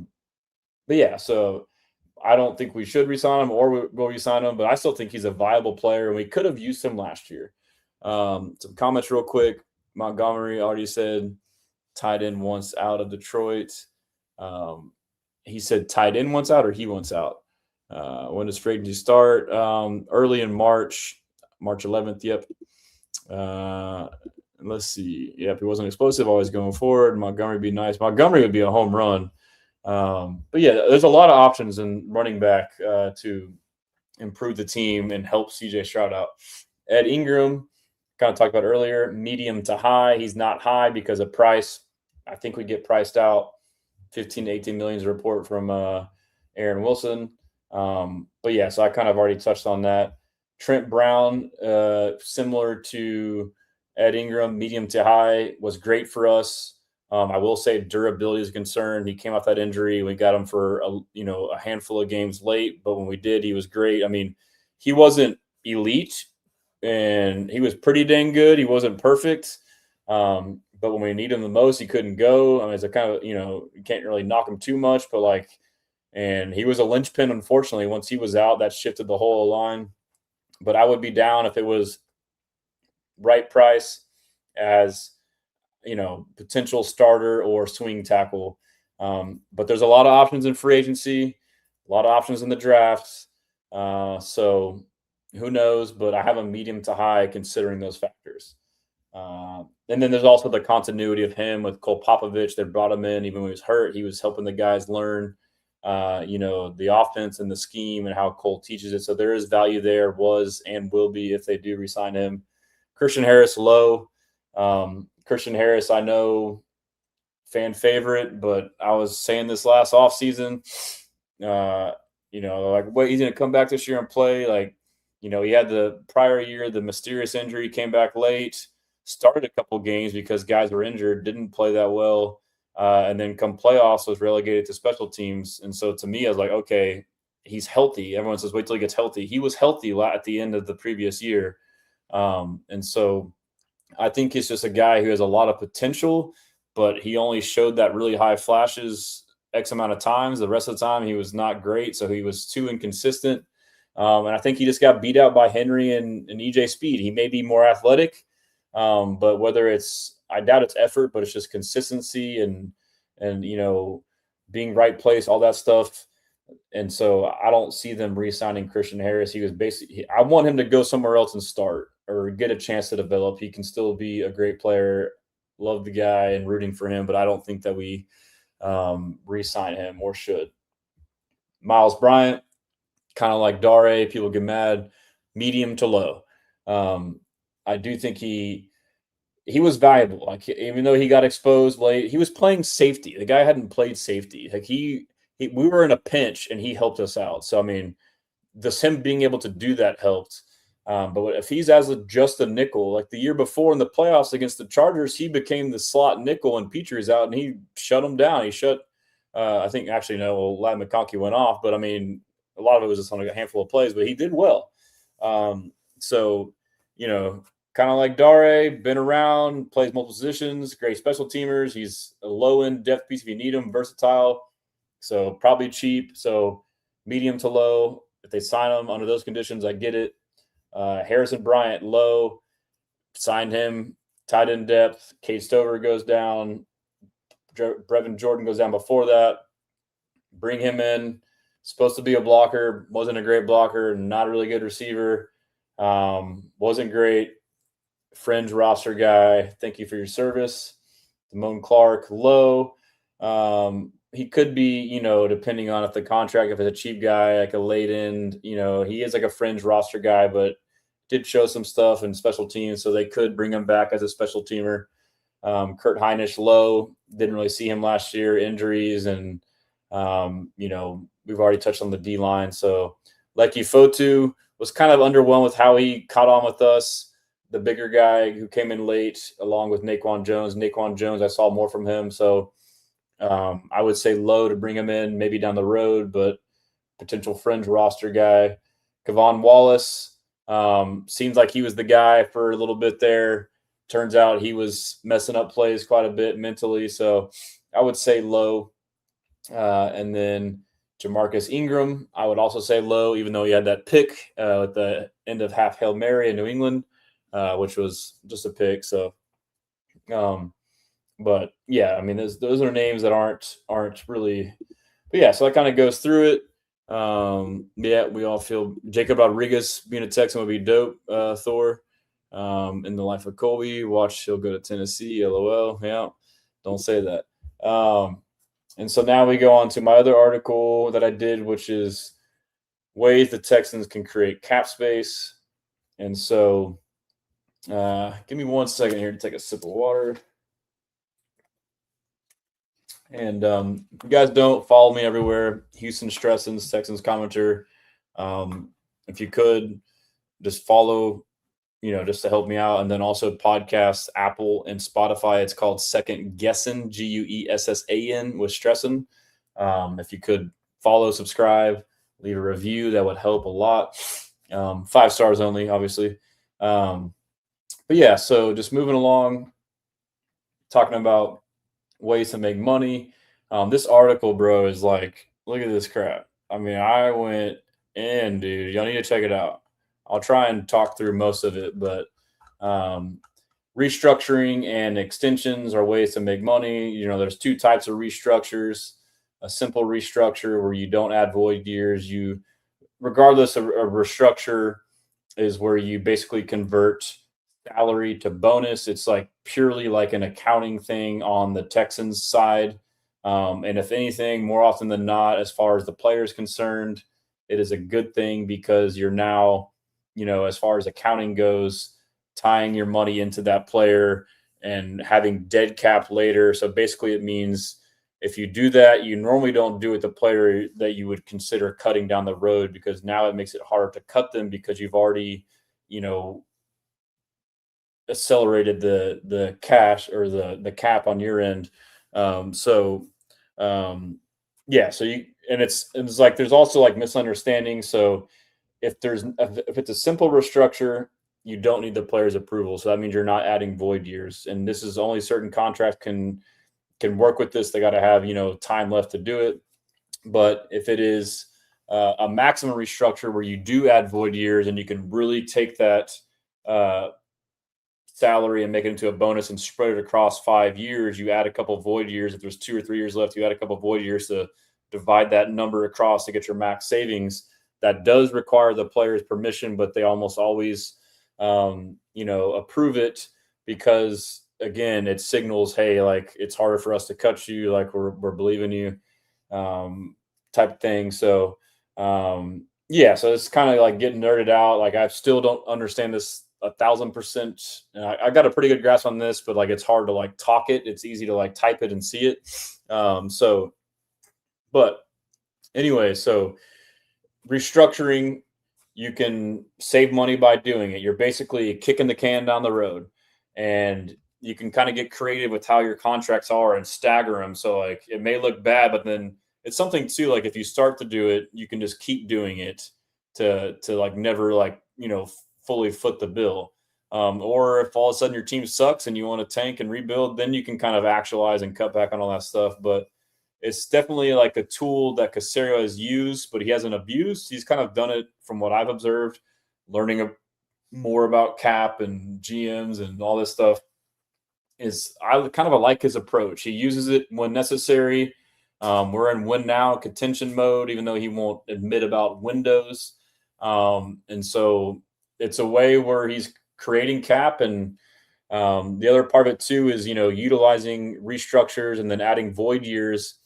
yeah, so I don't think we should re-sign him, or we'll re-sign him, but I still think he's a viable player, and we could have used him last year. Some comments real quick. Montgomery already said tight end wants out of Detroit. He said tight end wants out or he wants out. When does free agency start? Early in March 11th. Yep. Let's see. Yeah, if he wasn't explosive, always going forward. Montgomery would be nice. Montgomery would be a home run. But yeah, there's a lot of options in running back to improve the team and help CJ Stroud out. Ed Ingram, kind of talked about earlier, medium to high. He's not high because of price. I think we get priced out 15 to 18 million is a report from Aaron Wilson. But yeah, so I kind of already touched on that. Trent Brown, similar to Ed Ingram, medium to high, was great for us. I will say durability is a concern. He came off that injury. We got him for a handful of games late, but when we did, he was great. I mean, he wasn't elite, and he was pretty dang good. He wasn't perfect, but when we need him the most, he couldn't go. I mean, it's a kind of you can't really knock him too much, but and he was a linchpin. Unfortunately, once he was out, that shifted the whole line. But I would be down if it was right price as potential starter or swing tackle. But there's a lot of options in free agency, a lot of options in the drafts. So who knows, but I have a medium to high considering those factors. And then there's also the continuity of him with Cole Popovich. They brought him in even when he was hurt. He was helping the guys learn, the offense and the scheme and how Cole teaches it. So there is value there, was and will be if they do re-sign him. Christian Harris, low. Christian Harris, I know, fan favorite, but I was saying this last offseason, wait, he's going to come back this year and play. He had the prior year, the mysterious injury, came back late, started a couple games because guys were injured, didn't play that well, and then come playoffs was relegated to special teams. And so to me, I was like, okay, he's healthy. Everyone says, wait till he gets healthy. He was healthy at the end of the previous year. And so I think he's just a guy who has a lot of potential, but he only showed that really high flashes X amount of times. The rest of the time, he was not great. So he was too inconsistent. And I think he just got beat out by Henry and EJ Speed. He may be more athletic, but I doubt it's effort, but it's just consistency and being right place, all that stuff. And so I don't see them re-signing Christian Harris. He was I want him to go somewhere else and start or get a chance to develop. He can still be a great player. Love the guy and rooting for him, but I don't think that we re-sign him or should. Miles Bryant, kind of like Dare, people get mad, medium to low. I do think he was valuable. Even though he got exposed late, he was playing safety. The guy hadn't played safety. We were in a pinch and he helped us out. So, I mean, him being able to do that helped. But if he's just a nickel, like the year before in the playoffs against the Chargers, he became the slot nickel and Petry's out and he shut him down. He I think actually, Ladd McConkey went off, but I mean, a lot of it was just on a handful of plays, but he did well. So, kind of like Dare, been around, plays multiple positions, great special teamers. He's a low-end depth piece if you need him, versatile. So probably cheap. So medium to low. If they sign him under those conditions, I get it. Harrison Bryant, low. Signed him. Tight end depth. Cade Stover goes down. Brevin Jordan goes down before that. Bring him in. Supposed to be a blocker. Wasn't a great blocker. Not a really good receiver. Wasn't great. Fringe roster guy. Thank you for your service. Damone Clark, low. He could be, depending on if the contract, if it's a cheap guy, like a late end, he is like a fringe roster guy, but did show some stuff in special teams, so they could bring him back as a special teamer. Kurt Hinish, low. Didn't really see him last year, injuries, and, we've already touched on the D-line. So Leki Fotu was kind of underwhelmed with how he caught on with us. The bigger guy who came in late, along with Naquan Jones. Naquan Jones, I saw more from him, so I would say low to bring him in, maybe down the road, but potential fringe roster guy. Kevon Wallace seems like he was the guy for a little bit there. Turns out he was messing up plays quite a bit mentally, so I would say low. And then Jamarcus Ingram, I would also say low, even though he had that pick at the end of half Hail Mary in New England. which was just a pick. So, but yeah, I mean, those are names that aren't really. But yeah, so that kind of goes through it. Yeah, we all feel Jacob Rodriguez being a Texan would be dope. Thor, in the life of Colby, watch he'll go to Tennessee. LOL. Yeah, don't say that. And so now we go on to my other article that I did, which is ways the Texans can create cap space. And so, give me 1 second here to take a sip of water. And if you guys don't follow me everywhere, Houston Stressins, Texans commenter. If you could just follow, just to help me out. And then also podcasts, Apple and Spotify. It's called Second Guessin, Guessan with Stressin. If you could follow, subscribe, leave a review, that would help a lot. 5 stars only, obviously. But yeah, so just moving along, talking about ways to make money. This article, bro, is like, look at this crap. I mean, I went in, dude. Y'all need to check it out. I'll try and talk through most of it, but restructuring and extensions are ways to make money. There's 2 types of restructures. A simple restructure where you don't add void years. Regardless of a restructure, is where you basically convert salary to bonus. It's like purely like an accounting thing on the Texans side. And if anything, more often than not, as far as the player is concerned, it is a good thing because you're now, as far as accounting goes, tying your money into that player and having dead cap later. So basically it means if you do that, you normally don't do it the player that you would consider cutting down the road, because now it makes it harder to cut them because you've already, accelerated the cash or the cap on your end. Yeah, so it's like there's also like misunderstanding. So if it's a simple restructure, you don't need the player's approval. So that means you're not adding void years, and this is only certain contracts can work with this. They got to have time left to do it. But if it is a maximum restructure where you do add void years and you can really take that salary and make it into a bonus and spread it across 5 years, you add a couple void years. If there's 2 or 3 years left, you add a couple void years to divide that number across to get your max savings. That does require the player's permission, but they almost always approve it because, again, it signals, hey, like it's harder for us to cut you, like we're believing you, type of thing. So yeah, so it's kind of like getting nerded out. Like I still don't understand this 1,000%. I got a pretty good grasp on this, but like it's hard to like talk it. It's easy to like type it and see it. But anyway, so restructuring, you can save money by doing it. You're basically kicking the can down the road, and you can kind of get creative with how your contracts are and stagger them. So like it may look bad, but then it's something too, like if you start to do it, you can just keep doing it to like never like, fully foot the bill. Or if all of a sudden your team sucks and you want to tank and rebuild, then you can kind of actualize and cut back on all that stuff. But it's definitely like a tool that Caserio has used, but he hasn't abused. He's kind of done it from what I've observed, learning more about cap and GMs and all this stuff. I kind of like his approach. He uses it when necessary. We're in win now contention mode, even though he won't admit about windows. And so it's a way where he's creating cap. And the other part of it too is, utilizing restructures and then adding void years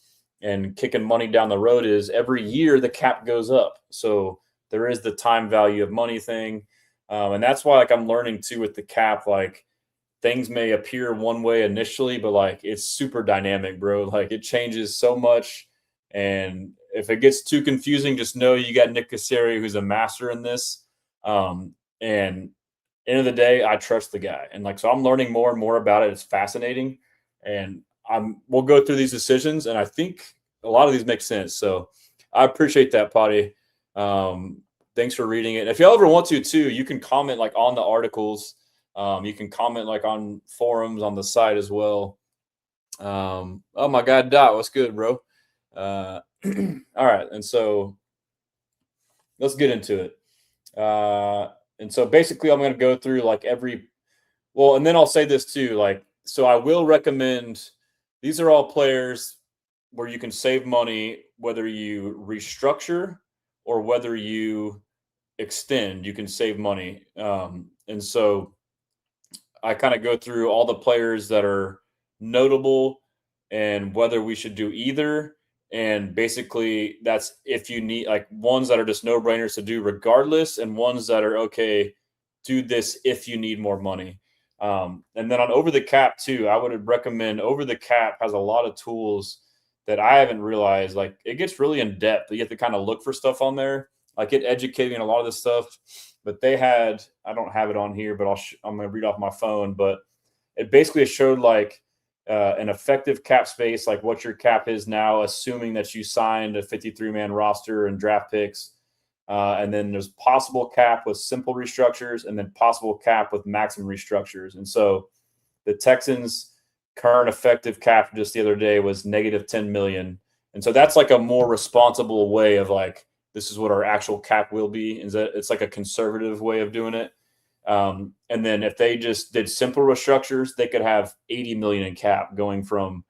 and kicking money down the road. Is every year the cap goes up. So there is the time value of money thing. And that's why like I'm learning too with the cap, like things may appear one way initially, but like it's super dynamic, bro. Like it changes so much. And if it gets too confusing, just know you got Nick Caserio, who's a master in this. And end of the day, I trust the guy. And like, so I'm learning more and more about it. It's fascinating. And we'll go through these decisions, and I think a lot of these make sense. So I appreciate that, Potty. Thanks for reading it. And if y'all ever want to too, you can comment like on the articles. You can comment like on forums on the site as well. Oh my God, Dot, what's good, bro? All right, and so let's get into it. And so basically I'm going to go through like and then I'll say this too, like, so I will recommend, these are all players where you can save money, whether you restructure or whether you extend, you can save money. And so I kind of go through all the players that are notable and whether we should do either. And basically that's if you need, like, ones that are just no-brainers to do regardless, and ones that are, okay, do this if you need more money. And then on Over the Cap too, I would recommend Over the Cap has a lot of tools that I haven't realized. Like, it gets really in depth. You have to kind of look for stuff on there. Like, it educated me on a lot of this stuff. But they had, I don't have it on here, but I'm going to read off my phone. But it basically showed like an effective cap space, like what your cap is now, assuming that you signed a 53-man roster and draft picks. And then there's possible cap with simple restructures, and then possible cap with maximum restructures. And so the Texans' current effective cap just the other day was negative $10 million. And so that's like a more responsible way of like, this is what our actual cap will be. Is that it's like a conservative way of doing it. And then if they just did simple restructures, they could have 80 million in cap, going from,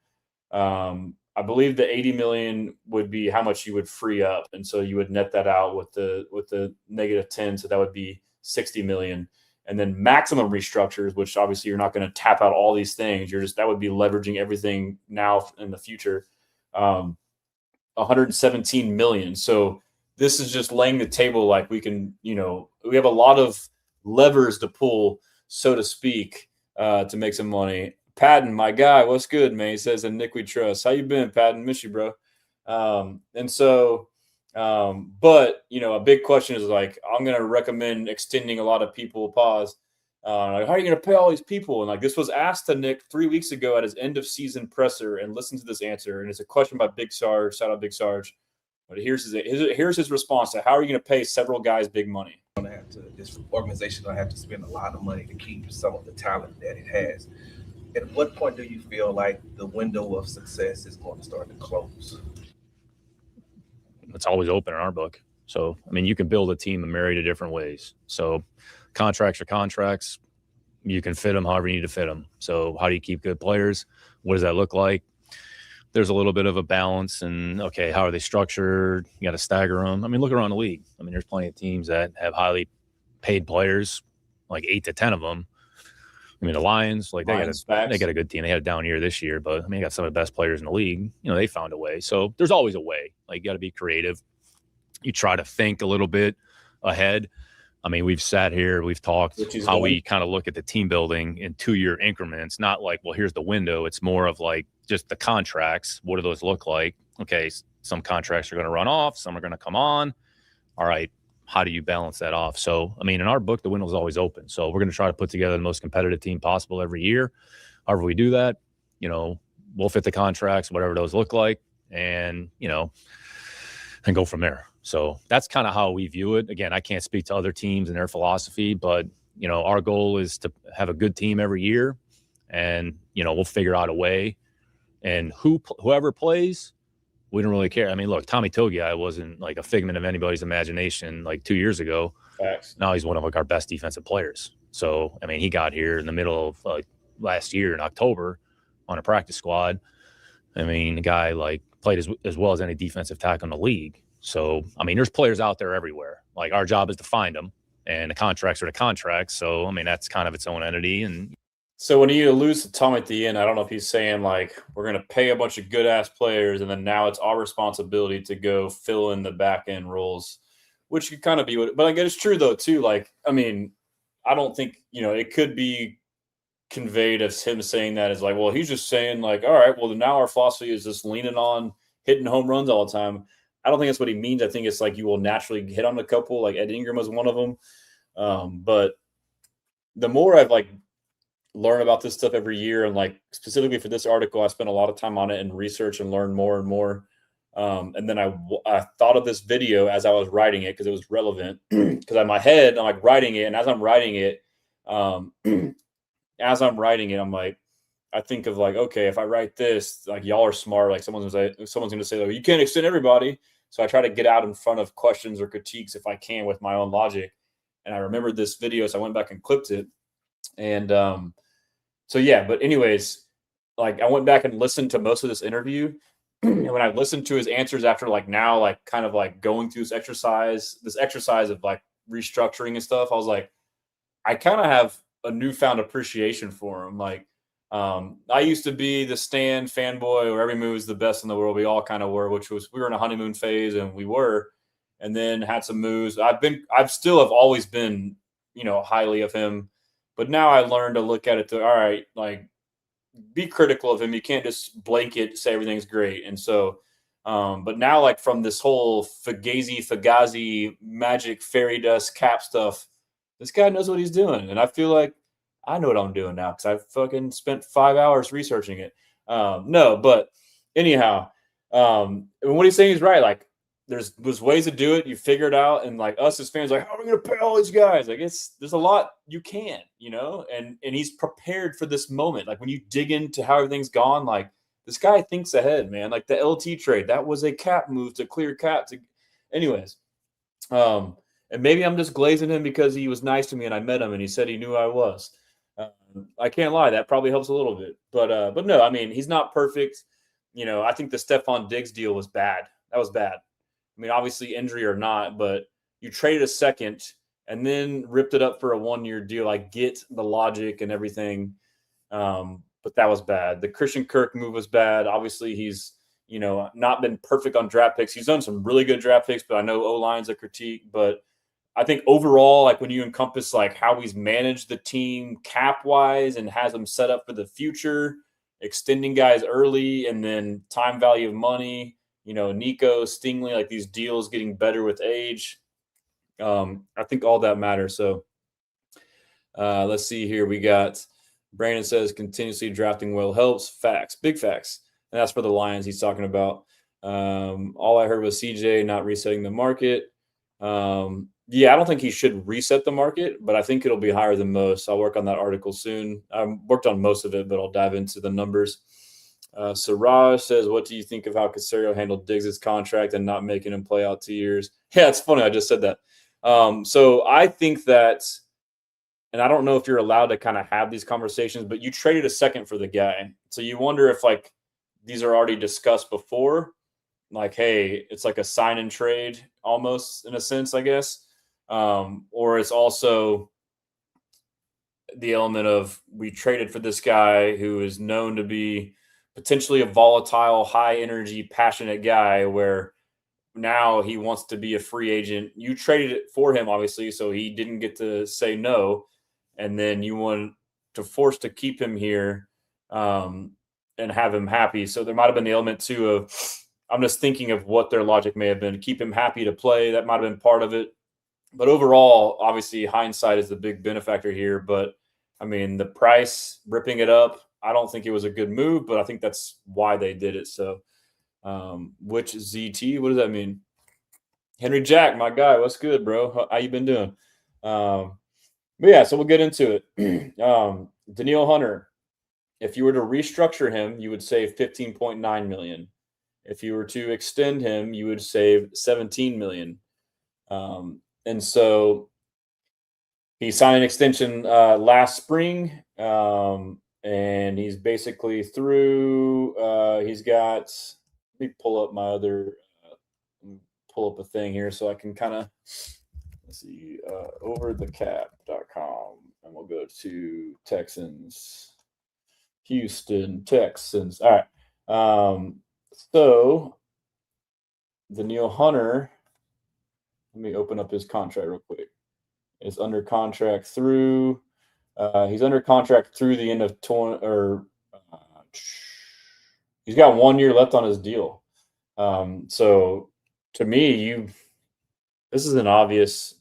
I believe the 80 million would be how much you would free up. And so you would net that out with the negative 10. So that would be 60 million. And then maximum restructures, which obviously you're not going to tap out all these things. That would be leveraging everything now in the future. 117 million. So this is just laying the table. Like, we can, we have a lot of levers to pull, so to speak, to make some money. Patton, my guy, what's good, man? He says, "And Nick we trust." How you been, Patton? Miss you, bro. And so, but a big question is like, I'm going to recommend extending a lot of people. Like, how are you going to pay all these people? And like, this was asked to Nick 3 weeks ago at his end of season presser, and listen to this answer. And it's a question by Big Sarge. Shout out Big Sarge. But here's his response to how are you going to pay several guys big money? This organization going to have to spend a lot of money to keep some of the talent that it has. At what point do you feel like the window of success is going to start to close? It's always open in our book. So, I mean, you can build a team a myriad of different ways. So contracts are contracts. You can fit them however you need to fit them. So how do you keep good players? What does that look like? There's a little bit of a balance, and okay, how are they structured? You got to stagger them. I mean, look around the league. I mean, there's plenty of teams that have highly paid players, like 8 to 10 of them. I mean, the Lions, like they got a good team. They had a down year this year, but I mean, they got some of the best players in the league. They found a way. So there's always a way. Like, you got to be creative. You try to think a little bit ahead. I mean, we've sat here, we've talked how we kind of look at the team building in 2-year increments, not like, well, here's the window. It's more of like just the contracts. What do those look like? Okay, some contracts are going to run off. Some are going to come on. All right, how do you balance that off? So, I mean, in our book, the window is always open. So we're going to try to put together the most competitive team possible every year. However we do that, we'll fit the contracts, whatever those look like, and, and go from there. So that's kind of how we view it. Again, I can't speak to other teams and their philosophy, but, our goal is to have a good team every year, and, we'll figure out a way. And whoever plays, we don't really care. I mean, look, Tommy Togiai wasn't like a figment of anybody's imagination like 2 years ago. Facts. Now he's one of like our best defensive players. So, I mean, he got here in the middle of like last year in October on a practice squad. I mean, the guy like played as well as any defensive tackle in the league. So, I mean, there's players out there everywhere. Like, our job is to find them, and the contracts are the contracts. So, I mean, that's kind of its own entity. And so when he alludes to Tom at the end, I don't know if he's saying like, we're going to pay a bunch of good ass players, and then now it's our responsibility to go fill in the back end roles, which could kind of be what, but I guess it's true though too. Like, I mean, I don't think, it could be conveyed as him saying that as like, well, he's just saying like, all right, well, now our philosophy is just leaning on hitting home runs all the time. I don't think that's what he means. I think it's like you will naturally hit on a couple, like Ed Ingram was one of them. But the more I've like learned about this stuff every year, and like specifically for this article, I spent a lot of time on it and research and learn more and more. And then I thought of this video as I was writing it because it was relevant. Because in my head, I'm like writing it, and as I'm writing it, I'm like, I think of like, okay, if I write this, like y'all are smart, like someone's going to say, like, you can't extend everybody. So I try to get out in front of questions or critiques if I can with my own logic. And I remembered this video, so I went back and clipped it. And so yeah, but anyways, like I went back and listened to most of this interview. And when I listened to his answers after like now, like kind of like going through this exercise of like restructuring and stuff, I was like, I kind of have a newfound appreciation for him. Like, I used to be the Stan fanboy where every move is the best in the world. We all kind of were, which was, we were in a honeymoon phase and we were, and then had some moves. I've still have always been, you know, highly of him, but now I learned to look at it to, all right, like, be critical of him. You can't just blanket say everything's great. And so, but now like from this whole Fugazi magic fairy dust cap stuff, this guy knows what he's doing. And I feel like I know what I'm doing now because I fucking spent 5 hours researching it. No, but anyhow, what he's saying is right. Like there's ways to do it. You figure it out. And like us as fans, like, how are we going to pay all these guys? Like there's a lot you can, you know, and he's prepared for this moment. Like when you dig into how everything's gone, like this guy thinks ahead, man. Like the LT trade, that was a cap move to clear cap. Anyways, and maybe I'm just glazing him because he was nice to me and I met him and he said he knew I was. I can't lie. That probably helps a little bit, but no, I mean, he's not perfect. You know, I think the Stephon Diggs deal was bad. That was bad. I mean, obviously injury or not, but you traded a second and then ripped it up for a 1-year deal. I get the logic and everything. But that was bad. The Christian Kirk move was bad. Obviously he's, you know, not been perfect on draft picks. He's done some really good draft picks, but I know O-line's a critique, but I think overall, like when you encompass like how he's managed the team cap wise and has them set up for the future, extending guys early and then time value of money, you know, Nico, Stingley, like these deals getting better with age. I think all that matters. So let's see here. We got Brandon says continuously drafting well helps. Facts, big facts. And that's for the Lions he's talking about. All I heard was CJ not resetting the market. Yeah, I don't think he should reset the market, but I think it'll be higher than most. I'll work on that article soon. I worked on most of it, but I'll dive into the numbers. Siraj says, what do you think of how Caserio handled Diggs' contract and not making him play out 2 years? Yeah, it's funny. I just said that. So I think that, and I don't know if you're allowed to kind of have these conversations, but you traded a second for the guy. So you wonder if like these are already discussed before, like, hey, it's like a sign and trade almost in a sense, I guess. Or it's also the element of we traded for this guy who is known to be potentially a volatile, high energy, passionate guy where now he wants to be a free agent. You traded it for him, obviously, so he didn't get to say no. And then you want to force to keep him here and have him happy. So there might have been the element too of, I'm just thinking of what their logic may have been. Keep him happy to play. That might have been part of it. But overall, obviously, hindsight is the big benefactor here. But, I mean, the price, ripping it up, I don't think it was a good move, but I think that's why they did it. So, which ZT? What does that mean? Henry Jack, my guy. What's good, bro? How you been doing? But, yeah, so we'll get into it. Daniil Hunter, if you were to restructure him, you would save $15.9 million. If you were to extend him, you would save $17 million. And so he signed an extension last spring, and he's basically through. He's got. Let me pull up my other. Pull up a thing here so I can kind of see overthecap.com, and we'll go to Texans, Houston Texans. All right. So Daniil Hunter. Let me open up his contract real quick. Is under contract through. He's under contract through the end of he's got 1 year left on his deal. So to me, this is an obvious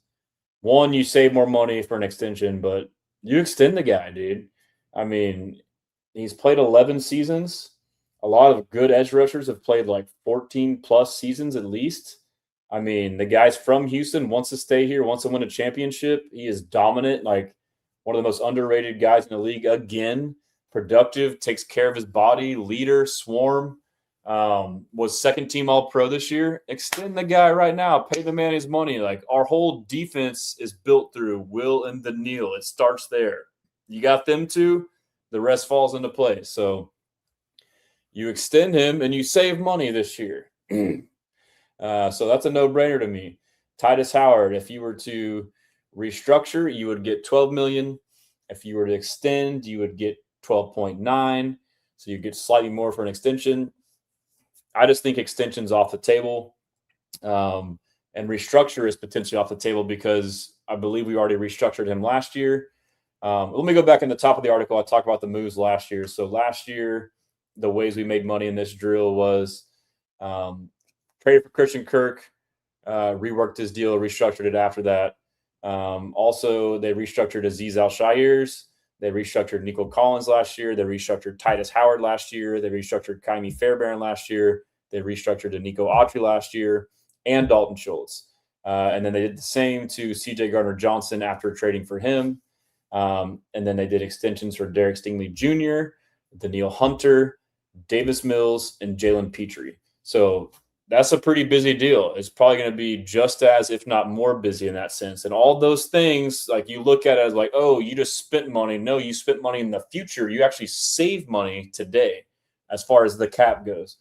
one. You save more money for an extension, but you extend the guy, dude. I mean, he's played 11 seasons. A lot of good edge rushers have played like 14 plus seasons at least. I mean, the guy's from Houston, wants to stay here, wants to win a championship. He is dominant, like one of the most underrated guys in the league again. Productive, takes care of his body, leader, swarm. was second team all pro this year. Extend the guy right now. Pay the man his money. Like, our whole defense is built through Will and Daniil. It starts there. You got them two, the rest falls into place. So you extend him and you save money this year. So that's a no-brainer to me. Titus Howard, if you were to restructure, you would get $12 million. If you were to extend, you would get 12.9. So you get slightly more for an extension. I just think extension's off the table. And restructure is potentially off the table because I believe we already restructured him last year. Let me go back in the top of the article. I talked about the moves last year. So last year, the ways we made money in this drill was traded for Christian Kirk, reworked his deal, restructured it after that. Also, they restructured Azeez Al-Shairs. They restructured Nico Collins last year. They restructured Titus Howard last year. They restructured Kaimi Fairbairn last year. They restructured Nico Autry last year and Dalton Schultz. And then they did the same to C.J. Gardner-Johnson after trading for him. And then they did extensions for Derek Stingley Jr., Daniil Hunter, Davis Mills, and Jalen Petrie. So that's a pretty busy deal. It's probably going to be just as, if not more busy in that sense. And all those things, like, you look at it as like, oh, you just spent money. No, you spent money in the future. You actually save money today as far as the cap goes.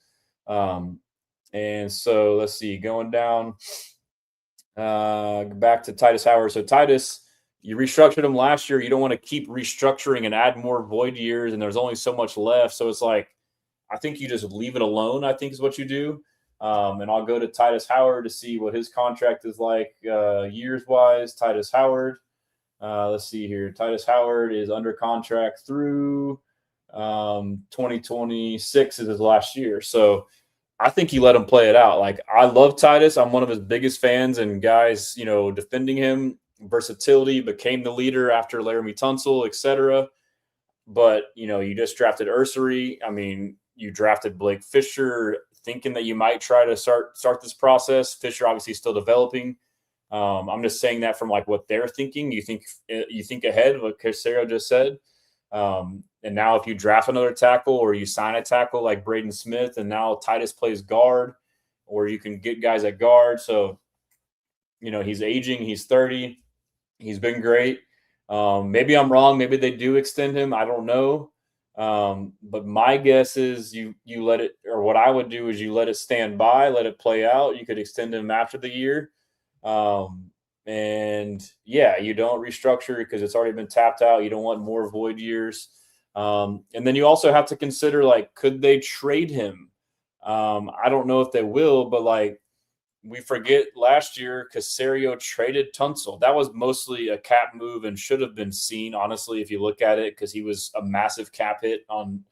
And so let's see, going down back to Titus Howard. So Titus, you restructured him last year. You don't want to keep restructuring and add more void years, and there's only so much left. So it's like, I think you just leave it alone, I think is what you do. And I'll go to Titus Howard to see what his contract is like years-wise. Titus Howard, let's see here. Titus Howard is under contract through 2026 is his last year. So I think you let him play it out. Like, I love Titus. I'm one of his biggest fans and guys, you know, defending him. Versatility, became the leader after Laramie Tunsil, etc. But, you know, you just drafted Ursary. I mean, you drafted Blake Fisher thinking that you might try to start this process. Fisher obviously still developing. I'm just saying that from like what they're thinking. You think ahead of what Caserio just said. And now if you draft another tackle or you sign a tackle like Braden Smith and now Titus plays guard, or you can get guys at guard. So, you know, he's aging. He's 30. He's been great. Maybe I'm wrong. Maybe they do extend him. I don't know. But my guess is you let it, or what I would do is you let it stand by, let it play out. You could extend him after the year. And yeah, you don't restructure because it's already been tapped out. You don't want more void years. And then you also have to consider, like, could they trade him? I don't know if they will, but like, we forget last year, Caserio traded Tunsil. That was mostly a cap move and should have been seen, honestly, if you look at it, because he was a massive cap hit on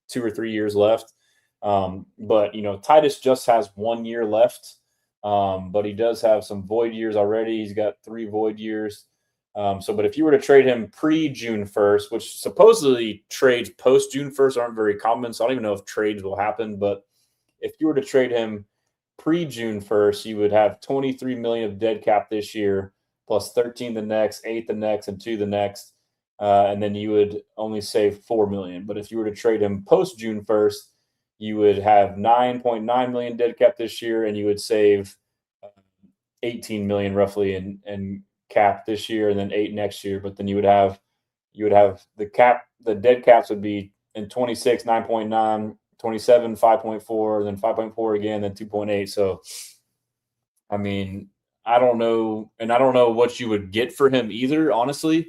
2 or 3 years left. But, you know, Titus just has 1 year left, but he does have some void years already. He's got 3 void years. But if you were to trade him pre-June 1st, which supposedly trades post-June 1st aren't very common, so I don't even know if trades will happen. But if you were to trade him pre-June 1st, you would have $23 million of dead cap this year, plus 13 the next, 8 the next, and 2 the next. And then you would only save $4 million. But if you were to trade him post-June 1st, you would have $9.9 million dead cap this year, and you would save $18 million roughly in cap this year, and then 8 next year. But then you would have the dead caps would be in 26, 9.9, 27, 5.4, then 5.4 again, then 2.8. So, I mean, I don't know. And I don't know what you would get for him either, honestly,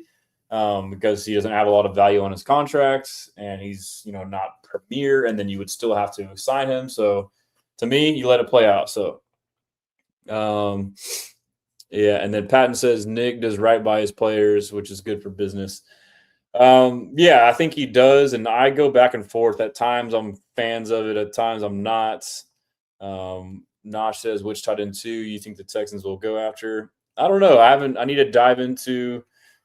because he doesn't have a lot of value on his contracts and he's, you know, not premier, and then you would still have to sign him. So to me, you let it play out. So, yeah. And then Patton says Nick does right by his players, which is good for business. Yeah, I think he does, and I go back and forth. At times I'm fans of it, at times I'm not. Nosh says, which tight end 2 you think the Texans will go after? I don't know. I need to dive into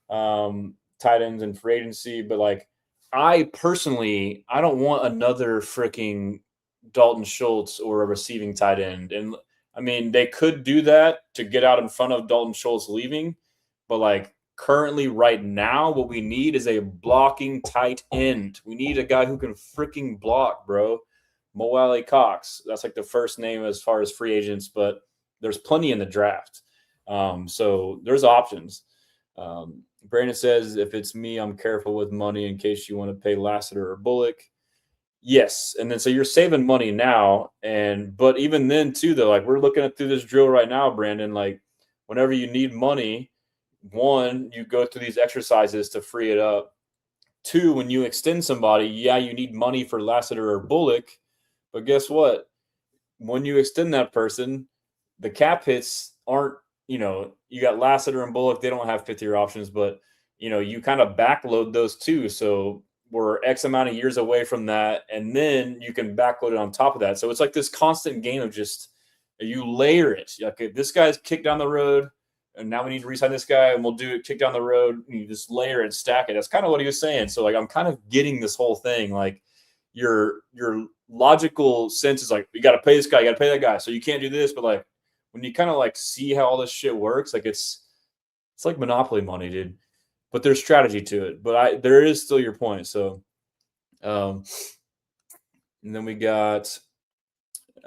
tight ends and free agency, but like, I personally, I don't want another freaking Dalton Schultz or a receiving tight end. And I mean, they could do that to get out in front of Dalton Schultz leaving, but like, currently right now, what we need is a blocking tight end. We need a guy who can freaking block, bro. Mo Alley Cox. That's like the first name as far as free agents, but there's plenty in the draft. So there's options. Brandon says, if it's me, I'm careful with money in case you want to pay Lassiter or Bullock. Yes. And then so you're saving money now. But even then too, though, like we're looking at through this drill right now, Brandon, like whenever you need money, one, you go through these exercises to free it up. Two, when you extend somebody, yeah, you need money for Lassiter or Bullock. But guess what? When you extend that person, the cap hits aren't, you got Lassiter and Bullock. They don't have 5th-year options, but, you kind of backload those two. So we're X amount of years away from that. And then you can backload it on top of that. So it's like this constant game of just you layer it. Okay, this guy's kicked down the road, and now we need to re-sign this guy, and we'll do it, kick down the road. And you just layer and stack it. That's kind of what he was saying. So, like, I'm kind of getting this whole thing. Like, your logical sense is like, you got to pay this guy, you got to pay that guy. So you can't do this. But, like, when you kind of, like, see how all this shit works, like, it's like Monopoly money, dude. But there's strategy to it. But there is still your point. So, and then we got,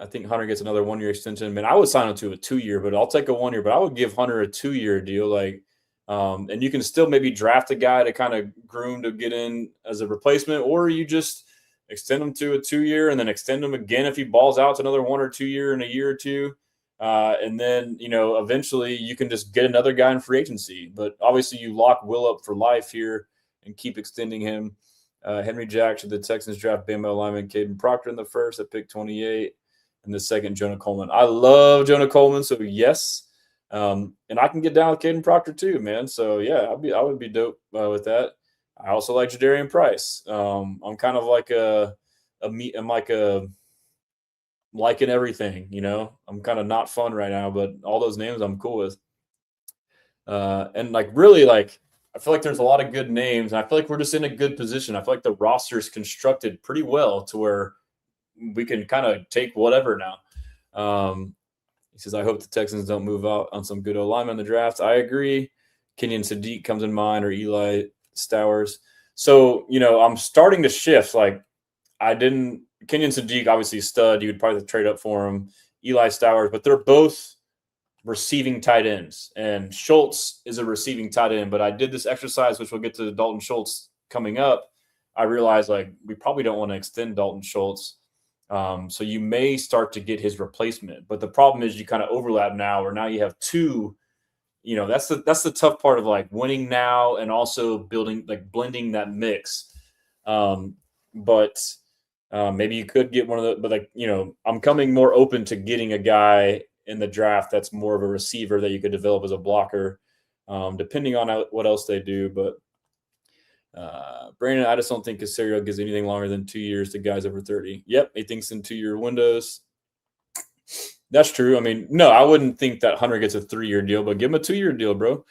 I think Hunter gets another 1-year extension. Man, I would sign him to a 2-year, but I'll take a 1-year. But I would give Hunter a 2-year deal. Like, and you can still maybe draft a guy to kind of groom to get in as a replacement, or you just extend him to a 2-year and then extend him again if he balls out to another 1 or 2 year in a year or two. And then, eventually you can just get another guy in free agency. But obviously you lock Will up for life here and keep extending him. Henry Jack, should the Texans draft Bama lineman Caden Proctor in the first at pick 28 and the second Jonah Coleman? I love Jonah Coleman, so yes. And I can get down with Caden Proctor too, man. So yeah, I would be dope with that. I also like Jadarian Price. I'm kind of like liking everything, I'm kind of not fun right now, but all those names I'm cool with. And like, really, like, I feel like there's a lot of good names, and I feel like we're just in a good position. I feel like the roster is constructed pretty well to where we can kind of take whatever now. He says, I hope the Texans don't move out on some good O-lineman in the draft. I agree. Kenyon Sadiq comes in mind, or Eli Stowers. So, I'm starting to shift. Like, Kenyon Sadiq, obviously stud. You would probably trade up for him. Eli Stowers, but they're both receiving tight ends. And Schultz is a receiving tight end. But I did this exercise, which we'll get to Dalton Schultz coming up. I realized, like, we probably don't want to extend Dalton Schultz. So you may start to get his replacement. But the problem is you kind of overlap now, or now you have two. That's the tough part of, like, winning now and also building, like, blending that mix. But maybe you could get one of the, but, like, I'm coming more open to getting a guy in the draft that's more of a receiver that you could develop as a blocker, depending on what else they do. But Brandon, I just don't think Caserio gives anything longer than 2 years to guys over 30. Yep, he thinks in 2-year windows. That's true. I mean, no, I wouldn't think that Hunter gets a 3-year deal, but give him a 2-year deal, bro.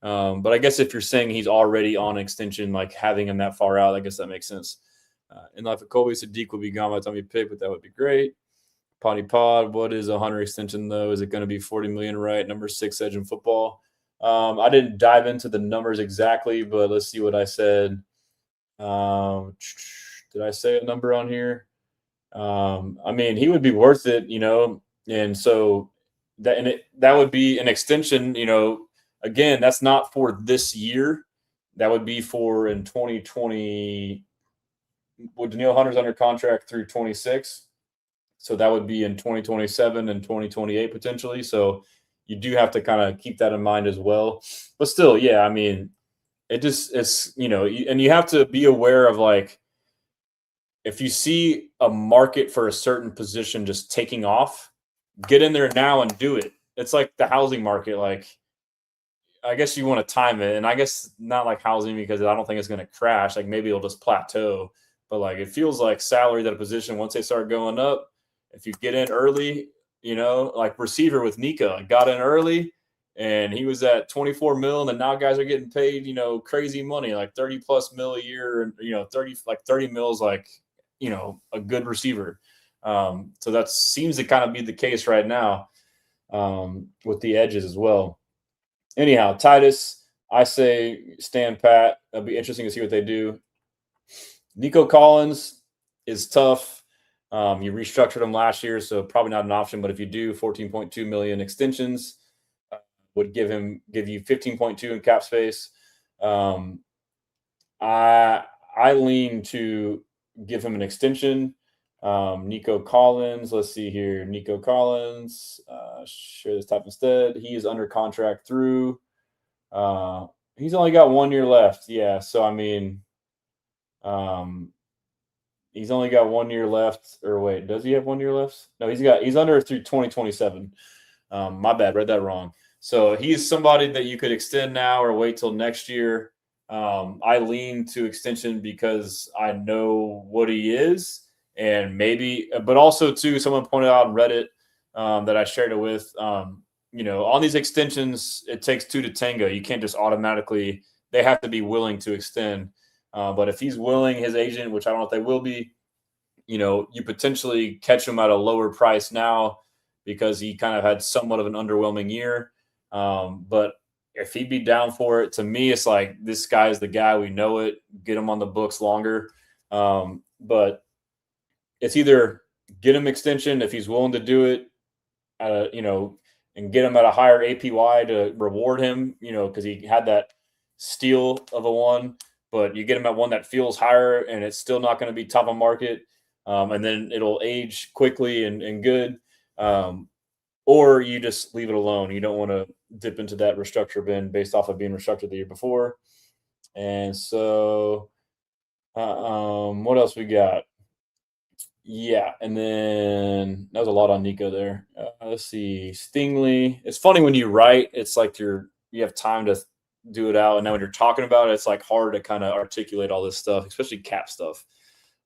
But I guess if you're saying he's already on extension, like having him that far out, I guess that makes sense. And like Colby Sadiq will be gone by the time you pick, but that would be great. Potty Pod, what is a Hunter extension though? Is it going to be $40 million, right? Number 6 edge in football. I didn't dive into the numbers exactly, but let's see what I said. Did I say a number on here? I mean, he would be worth it, and so that would be an extension, again, that's not for this year. That would be for in 2020. Well, Danielle Hunter's under contract through 26. So that would be in 2027 and 2028 potentially. So you do have to kind of keep that in mind as well. But still, yeah, I mean, it's, and you have to be aware of, like, if you see a market for a certain position just taking off, get in there now and do it. It's like the housing market. Like, I guess you want to time it. And I guess not like housing, because I don't think it's going to crash. Like, maybe it'll just plateau. But, like, it feels like salary at a position, once they start going up, if you get in early, like receiver with Nika, got in early and he was at 24 mil, and then now guys are getting paid, crazy money, like 30+ mil a year, and 30 mils, like, a good receiver. So that seems to kind of be the case right now with the edges as well. Anyhow, Titus, I say stand pat. It'll be interesting to see what they do. Nico Collins is tough. You restructured him last year, so probably not an option. But if you do, $14.2 million extensions would give you 15.2 in cap space. I lean to give him an extension. Nico Collins, let's see here. Nico Collins, share this type instead. He is under contract through. He's only got 1 year left. Yeah, so I mean, he's only got 1 year left. Or wait, does he have 1 year left? No, he's under through 2027. My bad, read that wrong. So he's somebody that you could extend now or wait till next year. I lean to extension because I know what he is, and maybe, but also too, someone pointed out on Reddit that I shared it with. On these extensions, it takes two to tango. You can't just automatically. They have to be willing to extend. But if he's willing, his agent, which I don't know if they will be, you potentially catch him at a lower price now because he kind of had somewhat of an underwhelming year. But if he'd be down for it, to me, it's like, this guy's the guy. We know it. Get him on the books longer. But it's either get him extension if he's willing to do it, and get him at a higher APY to reward him, because he had that steal of a one, but you get him at one that feels higher and it's still not going to be top of market. And then it'll age quickly and good. Or you just leave it alone. You don't want to dip into that restructure bin based off of being restructured the year before. And so, what else we got? Yeah, and then that was a lot on Nico there. Let's see, Stingley. It's funny when you write, it's like you have time to do it out, and then when you're talking about it, it's like hard to kind of articulate all this stuff, especially cap stuff,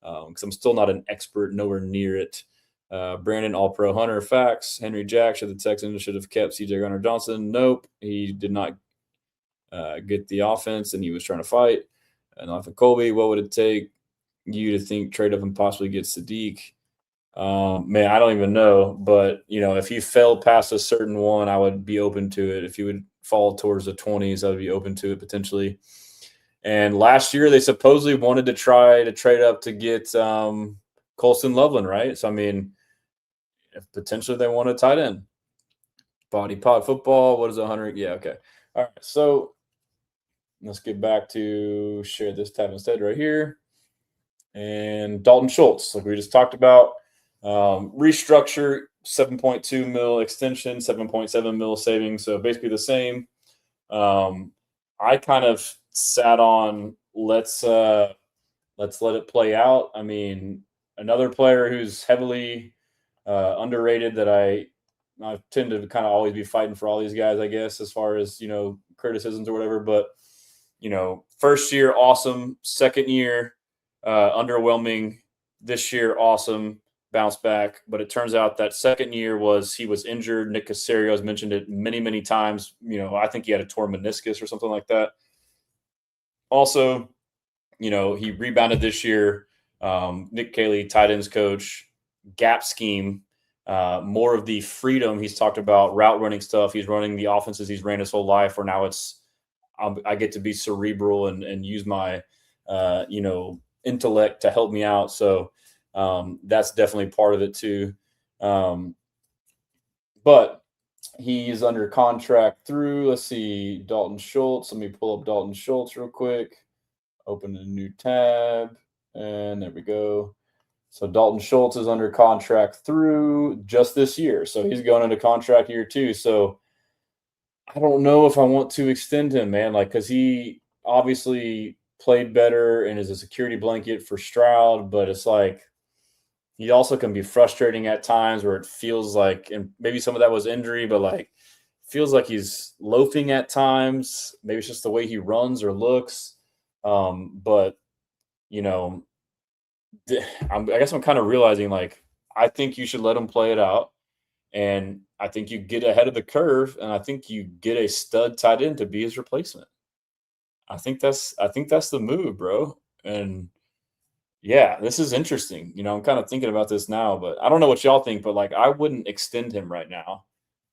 because I'm still not an expert, nowhere near it. Brandon All-Pro Hunter, facts. Henry Jack, should the Texans should have kept C.J. Gardner-Johnson? Nope, he did not get the offense, and he was trying to fight. And off of Colby, what would it take you to think trade up and possibly get Sadiq? Man, I don't even know. But, if he fell past a certain one, I would be open to it. If he would fall towards the 20s, I would be open to it potentially. And last year, they supposedly wanted to try to trade up to get Colston Loveland, right? So, I mean, if potentially they want a tight end. Body pot football, what is 100? Yeah, okay. All right, so let's get back to share this tab instead right here. And Dalton Schultz, like we just talked about, restructure, 7.2 mil extension, 7.7 mil savings. So basically the same. I kind of sat on let's let it play out. I mean, another player who's heavily underrated that I tend to kind of always be fighting for all these guys, I guess, as far as, criticisms or whatever. But, first year, awesome. Second year, underwhelming. This year, awesome. Bounce back. But it turns out that second year he was injured. Nick Caserio has mentioned it many, many times. I think he had a torn meniscus or something like that. Also, he rebounded this year. Nick Cayley, tight ends coach, gap scheme, more of the freedom. He's talked about route running stuff. He's running the offenses he's ran his whole life, where now I get to be cerebral and use my, intellect to help me out. So that's definitely part of it too. But he's under contract through, let's see, Dalton Schultz. Let me pull up Dalton Schultz real quick. Open a new tab. And there we go. So Dalton Schultz is under contract through just this year. So he's going into contract year 2. So I don't know if I want to extend him, man. Because he obviously played better and is a security blanket for Stroud. But it's like he also can be frustrating at times where it feels like, and maybe some of that was injury, but feels like he's loafing at times. Maybe it's just the way he runs or looks. But I guess I'm kind of realizing I think you should let him play it out, and I think you get ahead of the curve, and I think you get a stud tight end to be his replacement. I think that's the move, bro. And yeah, this is interesting. I'm kind of thinking about this now, but I don't know what y'all think, but I wouldn't extend him right now.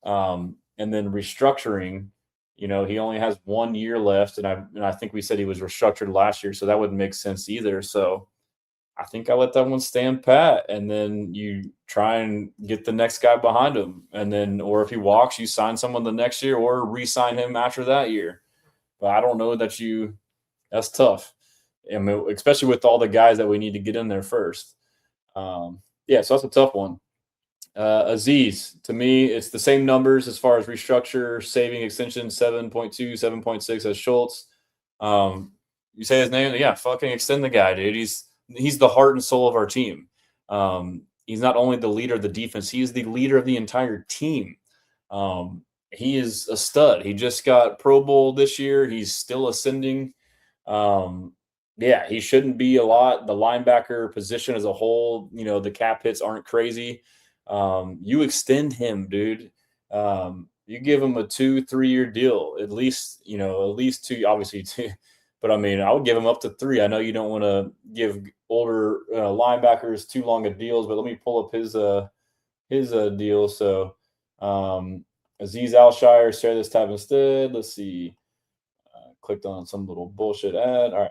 And then restructuring, he only has 1 year left, and I think we said he was restructured last year, so that wouldn't make sense either. So I think I let that one stand pat, and then you try and get the next guy behind him. And then, or if he walks, you sign someone the next year or re-sign him after that year. But I don't know that that's tough. I mean, especially with all the guys that we need to get in there first. So that's a tough one. Aziz, to me, it's the same numbers as far as restructure, saving, extension, 7.2, 7.6 as Schultz. You say his name, yeah, fucking extend the guy, dude. He's the heart and soul of our team. He's not only the leader of the defense, he is the leader of the entire team. He is a stud. He just got Pro Bowl this year. He's still ascending. He shouldn't be a lot. The linebacker position as a whole, the cap hits aren't crazy. You extend him, dude. You give him a 2-3 year deal, at least two, obviously two. But I mean, I would give him up to 3. I know you don't want to give older linebackers too long of deals, but let me pull up his deal. So Aziz Alshire, share this tab instead. Let's see. Clicked on some little bullshit ad. All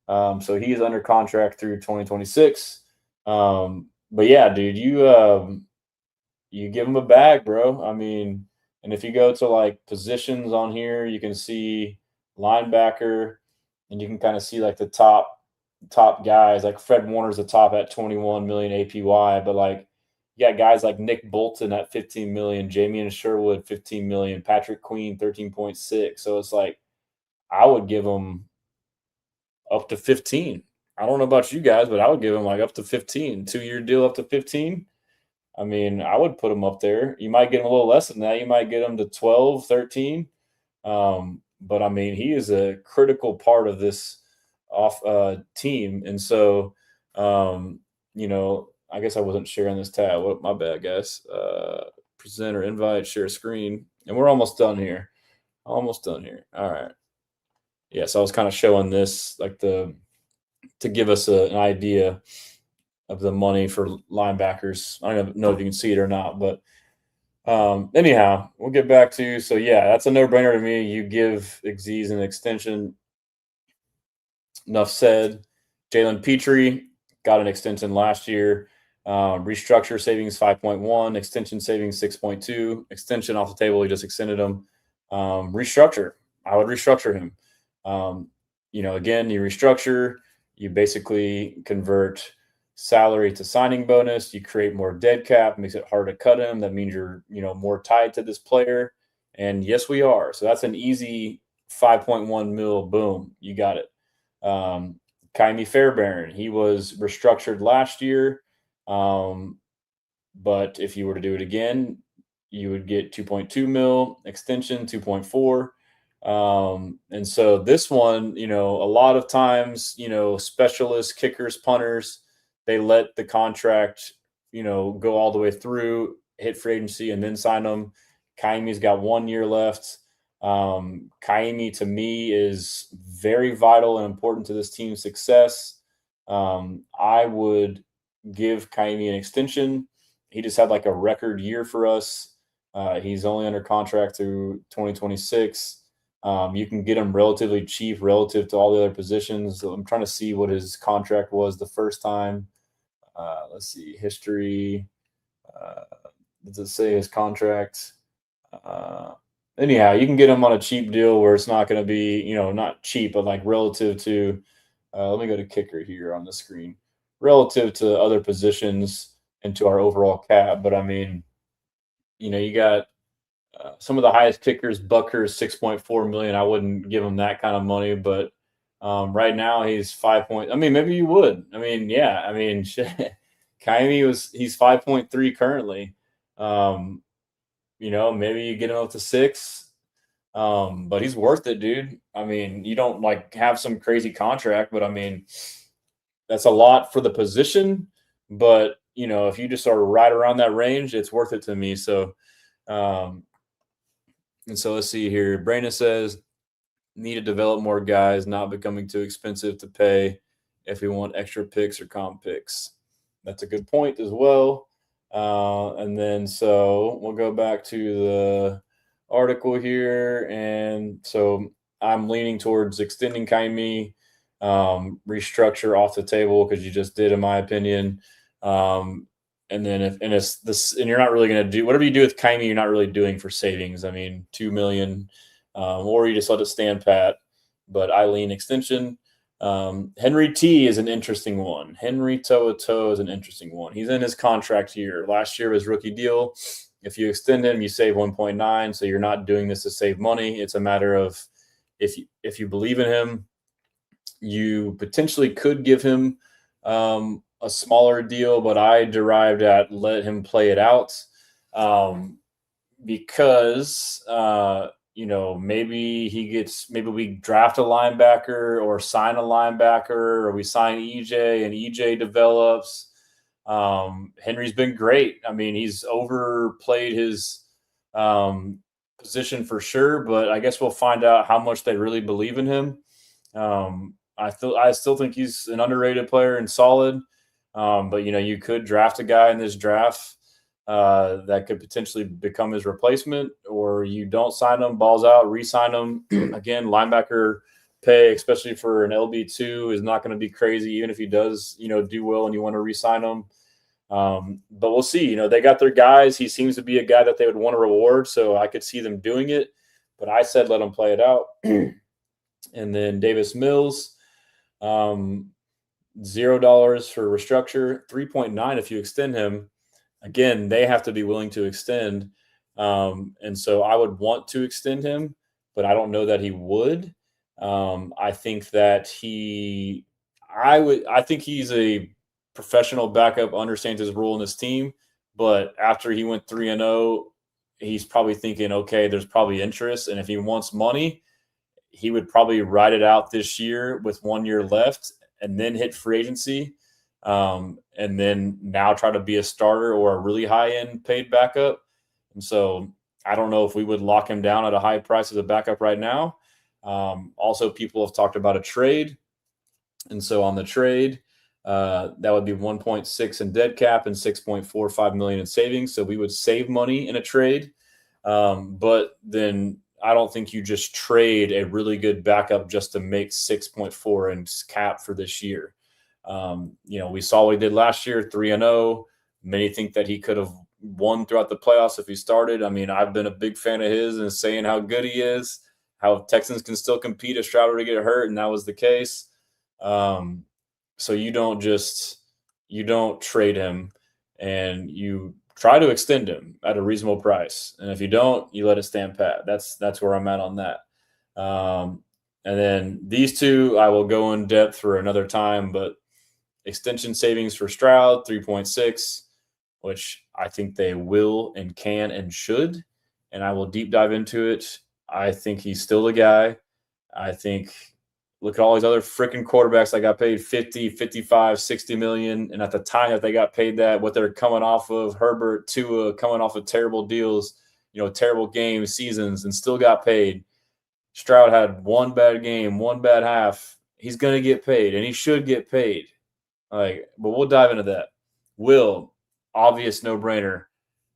right. So he's under contract through 2026. But yeah, dude, you give him a bag, bro. I mean, and if you go to like positions on here, you can see linebacker, and you can kind of see like the top guys. Like Fred Warner's the top at 21 million APY, but like you got guys like Nick Bolton at 15 million, Jamian Sherwood 15 million, Patrick Queen 13.6. So it's like I would give him up to 15. I don't know about you guys, but I would give him like up to 15. 2-year deal up to 15. I mean, I would put him up there. You might get him a little less than that. You might get him to 12, 13. But I mean, he is a critical part of this team. And so, I guess I wasn't sharing this tab. My bad, guys. Present or invite, share screen. And we're almost done here. All right. Yeah, so I was kind of showing this like to give us an idea of the money for linebackers. I don't know if you can see it or not, but anyhow, we'll get back to, so yeah, that's a no-brainer to me. You give Aziz an extension. Enough said. Jalen Petrie got an extension last year. Restructure savings 5.1, extension savings 6.2, extension off the table. He just extended him. Restructure, I would restructure him. Again, you restructure, you basically convert salary to signing bonus, you create more dead cap, makes it hard to cut him. That means you're, more tied to this player. And yes, we are. So that's an easy 5.1 mil. Boom. You got it. Kaimi Fairbairn, he was restructured last year. But if you were to do it again, you would get 2.2 mil, extension 2.4. And so this one, a lot of times, specialists, kickers, punters, they let the contract, go all the way through, hit free agency, and then sign them. Kaimi's got 1 year left. Kaimi, to me, is very vital and important to this team's success. I would give Kaimi an extension. He just had like a record year for us. He's only under contract through 2026. You can get him relatively cheap relative to all the other positions. So I'm trying to see what his contract was the first time. Let's see, history. Does it say his contract? Anyhow, you can get him on a cheap deal where it's not going to be, not cheap, but like relative to, let me go to kicker here on the screen, relative to other positions and to our overall cap. But I mean, you got some of the highest kickers, Bucker's 6.4 million. I wouldn't give him that kind of money, but right now he's 5 point. I mean, maybe you would. I mean, yeah. I mean, Kaimi he's 5.3 currently. Maybe you get him up to 6. But he's worth it, dude. I mean, you don't like have some crazy contract, but I mean, that's a lot for the position. But if you just are right around that range, it's worth it to me. So, and so let's see here. Brandon says, need to develop more guys, not becoming too expensive to pay if we want extra picks or comp picks. That's a good point as well. And then so we'll go back to the article here. And so I'm leaning towards extending Kaimi. restructure off the table because you just did, in my opinion. And then and you're not really going to do whatever you do with Kaimi, you're not really doing for savings. I mean, $2 million, or you just let it stand pat. But I lean extension. Henry T is an interesting one. Henry To'o is an interesting one. He's in his contract year. Last year was rookie deal. If you extend him, you save 1.9. So you're not doing this to save money. It's a matter of if you believe in him, you potentially could give him a smaller deal, but I derived at let him play it out because maybe we draft a linebacker or sign a linebacker, or we sign EJ and EJ develops. Henry's been great. I mean, he's overplayed his position for sure, but I guess we'll find out how much they really believe in him. I still think he's an underrated player and solid. But you could draft a guy in this draft that could potentially become his replacement, or you don't sign him, balls out, re-sign him. Again, linebacker pay, especially for an LB2, is not going to be crazy, even if he does, do well and you want to re-sign him. But we'll see. They got their guys. He seems to be a guy that they would want to reward, so I could see them doing it. But I said let him play it out. And then Davis Mills, $0 for restructure, 3.9 if you extend him. Again, they have to be willing to extend. And so I would want to extend him, but I don't know that he would. I think that I think he's a professional backup, understands his role in this team, but after he went 3-0, he's probably thinking, okay, there's probably interest. And if he wants money, he would probably ride it out this year with 1 year left and then hit free agency, and then now try to be a starter or a really high-end paid backup. And so I don't know if we would lock him down at a high price as a backup right now. Also, people have talked about a trade. And so on the trade, that would be 1.6 in dead cap and 6.45 million in savings. So we would save money in a trade. But then I don't think you just trade a really good backup just to make 6.4 in cap for this year. We saw what he did last year, 3-0. Many think that he could have won throughout the playoffs if he started. I mean, I've been a big fan of his and saying how good he is, how Texans can still compete if Stroud were to get hurt, and that was the case. So you don't trade him, and you try to extend him at a reasonable price. And if you don't, you let it stand pat. That's where I'm at on that. And then these two, I will go in depth for another time, but extension savings for Stroud, 3.6, which I think they will and can and should. And I will deep dive into it. I think he's still the guy. I think look at all these other freaking quarterbacks that got paid 50, 55, 60 million. And at the time that they got paid that, what they're coming off of, Herbert, Tua, coming off of terrible deals, terrible games, seasons, and still got paid. Stroud had one bad game, one bad half. He's going to get paid, and he should get paid. But we'll dive into that. Will, obvious no-brainer.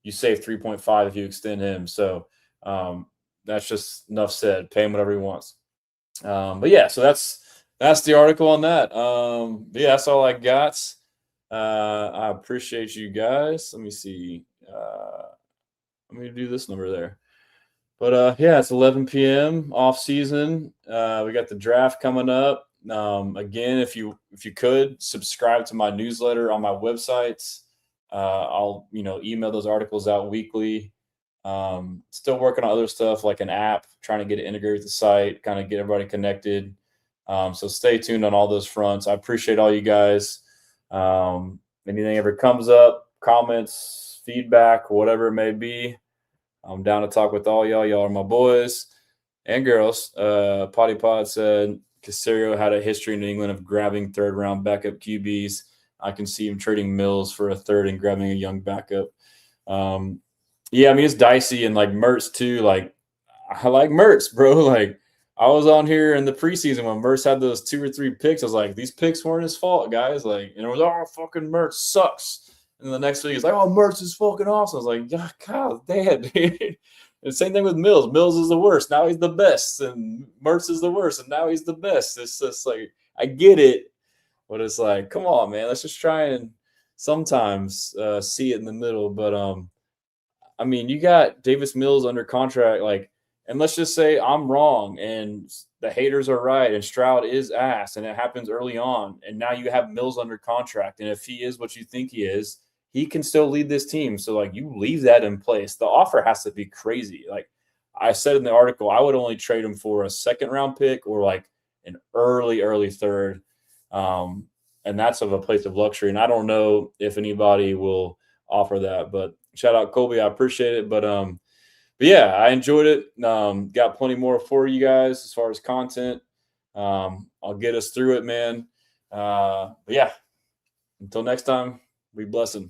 You save 3.5 if you extend him. So that's just enough said. Pay him whatever he wants. But yeah, so that's the article on that. But yeah, that's all I got. I appreciate you guys. Let me see. Let me do this number there. But yeah, it's 11 p.m. off season. We got the draft coming up. Again, if you could subscribe to my newsletter on my website, I'll email those articles out weekly. Still working on other stuff like an app, trying to get it integrated with the site, kind of get everybody connected. So stay tuned on all those fronts. I appreciate all you guys. Anything ever comes up, comments, feedback, whatever it may be, I'm down to talk with all y'all. Y'all are my boys and girls. Potty Pod said Caserio had a history in New England of grabbing third-round backup QBs. I can see him trading Mills for a third and grabbing a young backup. Yeah, I mean, it's dicey, and like Mertz too. Like, I like Mertz, bro. Like, I was on here in the preseason when Mertz had those 2 or 3 picks. I was like, these picks weren't his fault, guys. Like, and it was, oh, fucking Mertz sucks. And the next week, he's like, oh, Mertz is fucking awesome. I was like, yeah, God damn, dude. And same thing with Mills. Mills is the worst. Now he's the best. And Mertz is the worst. And now he's the best. It's just like, I get it, but it's like, come on, man, let's just try and sometimes see it in the middle. But I mean, you got Davis Mills under contract, like, and let's just say I'm wrong and the haters are right and Stroud is ass and it happens early on. And now you have Mills under contract. And if he is what you think he is, he can still lead this team. So, like, you leave that in place. The offer has to be crazy. Like I said in the article, I would only trade him for a second-round pick or like an early third. And that's of a place of luxury. And I don't know if anybody will offer that. But shout out Colby. I appreciate it. But yeah, I enjoyed it. Got plenty more for you guys as far as content. I'll get us through it, man. But yeah, until next time, be blessed.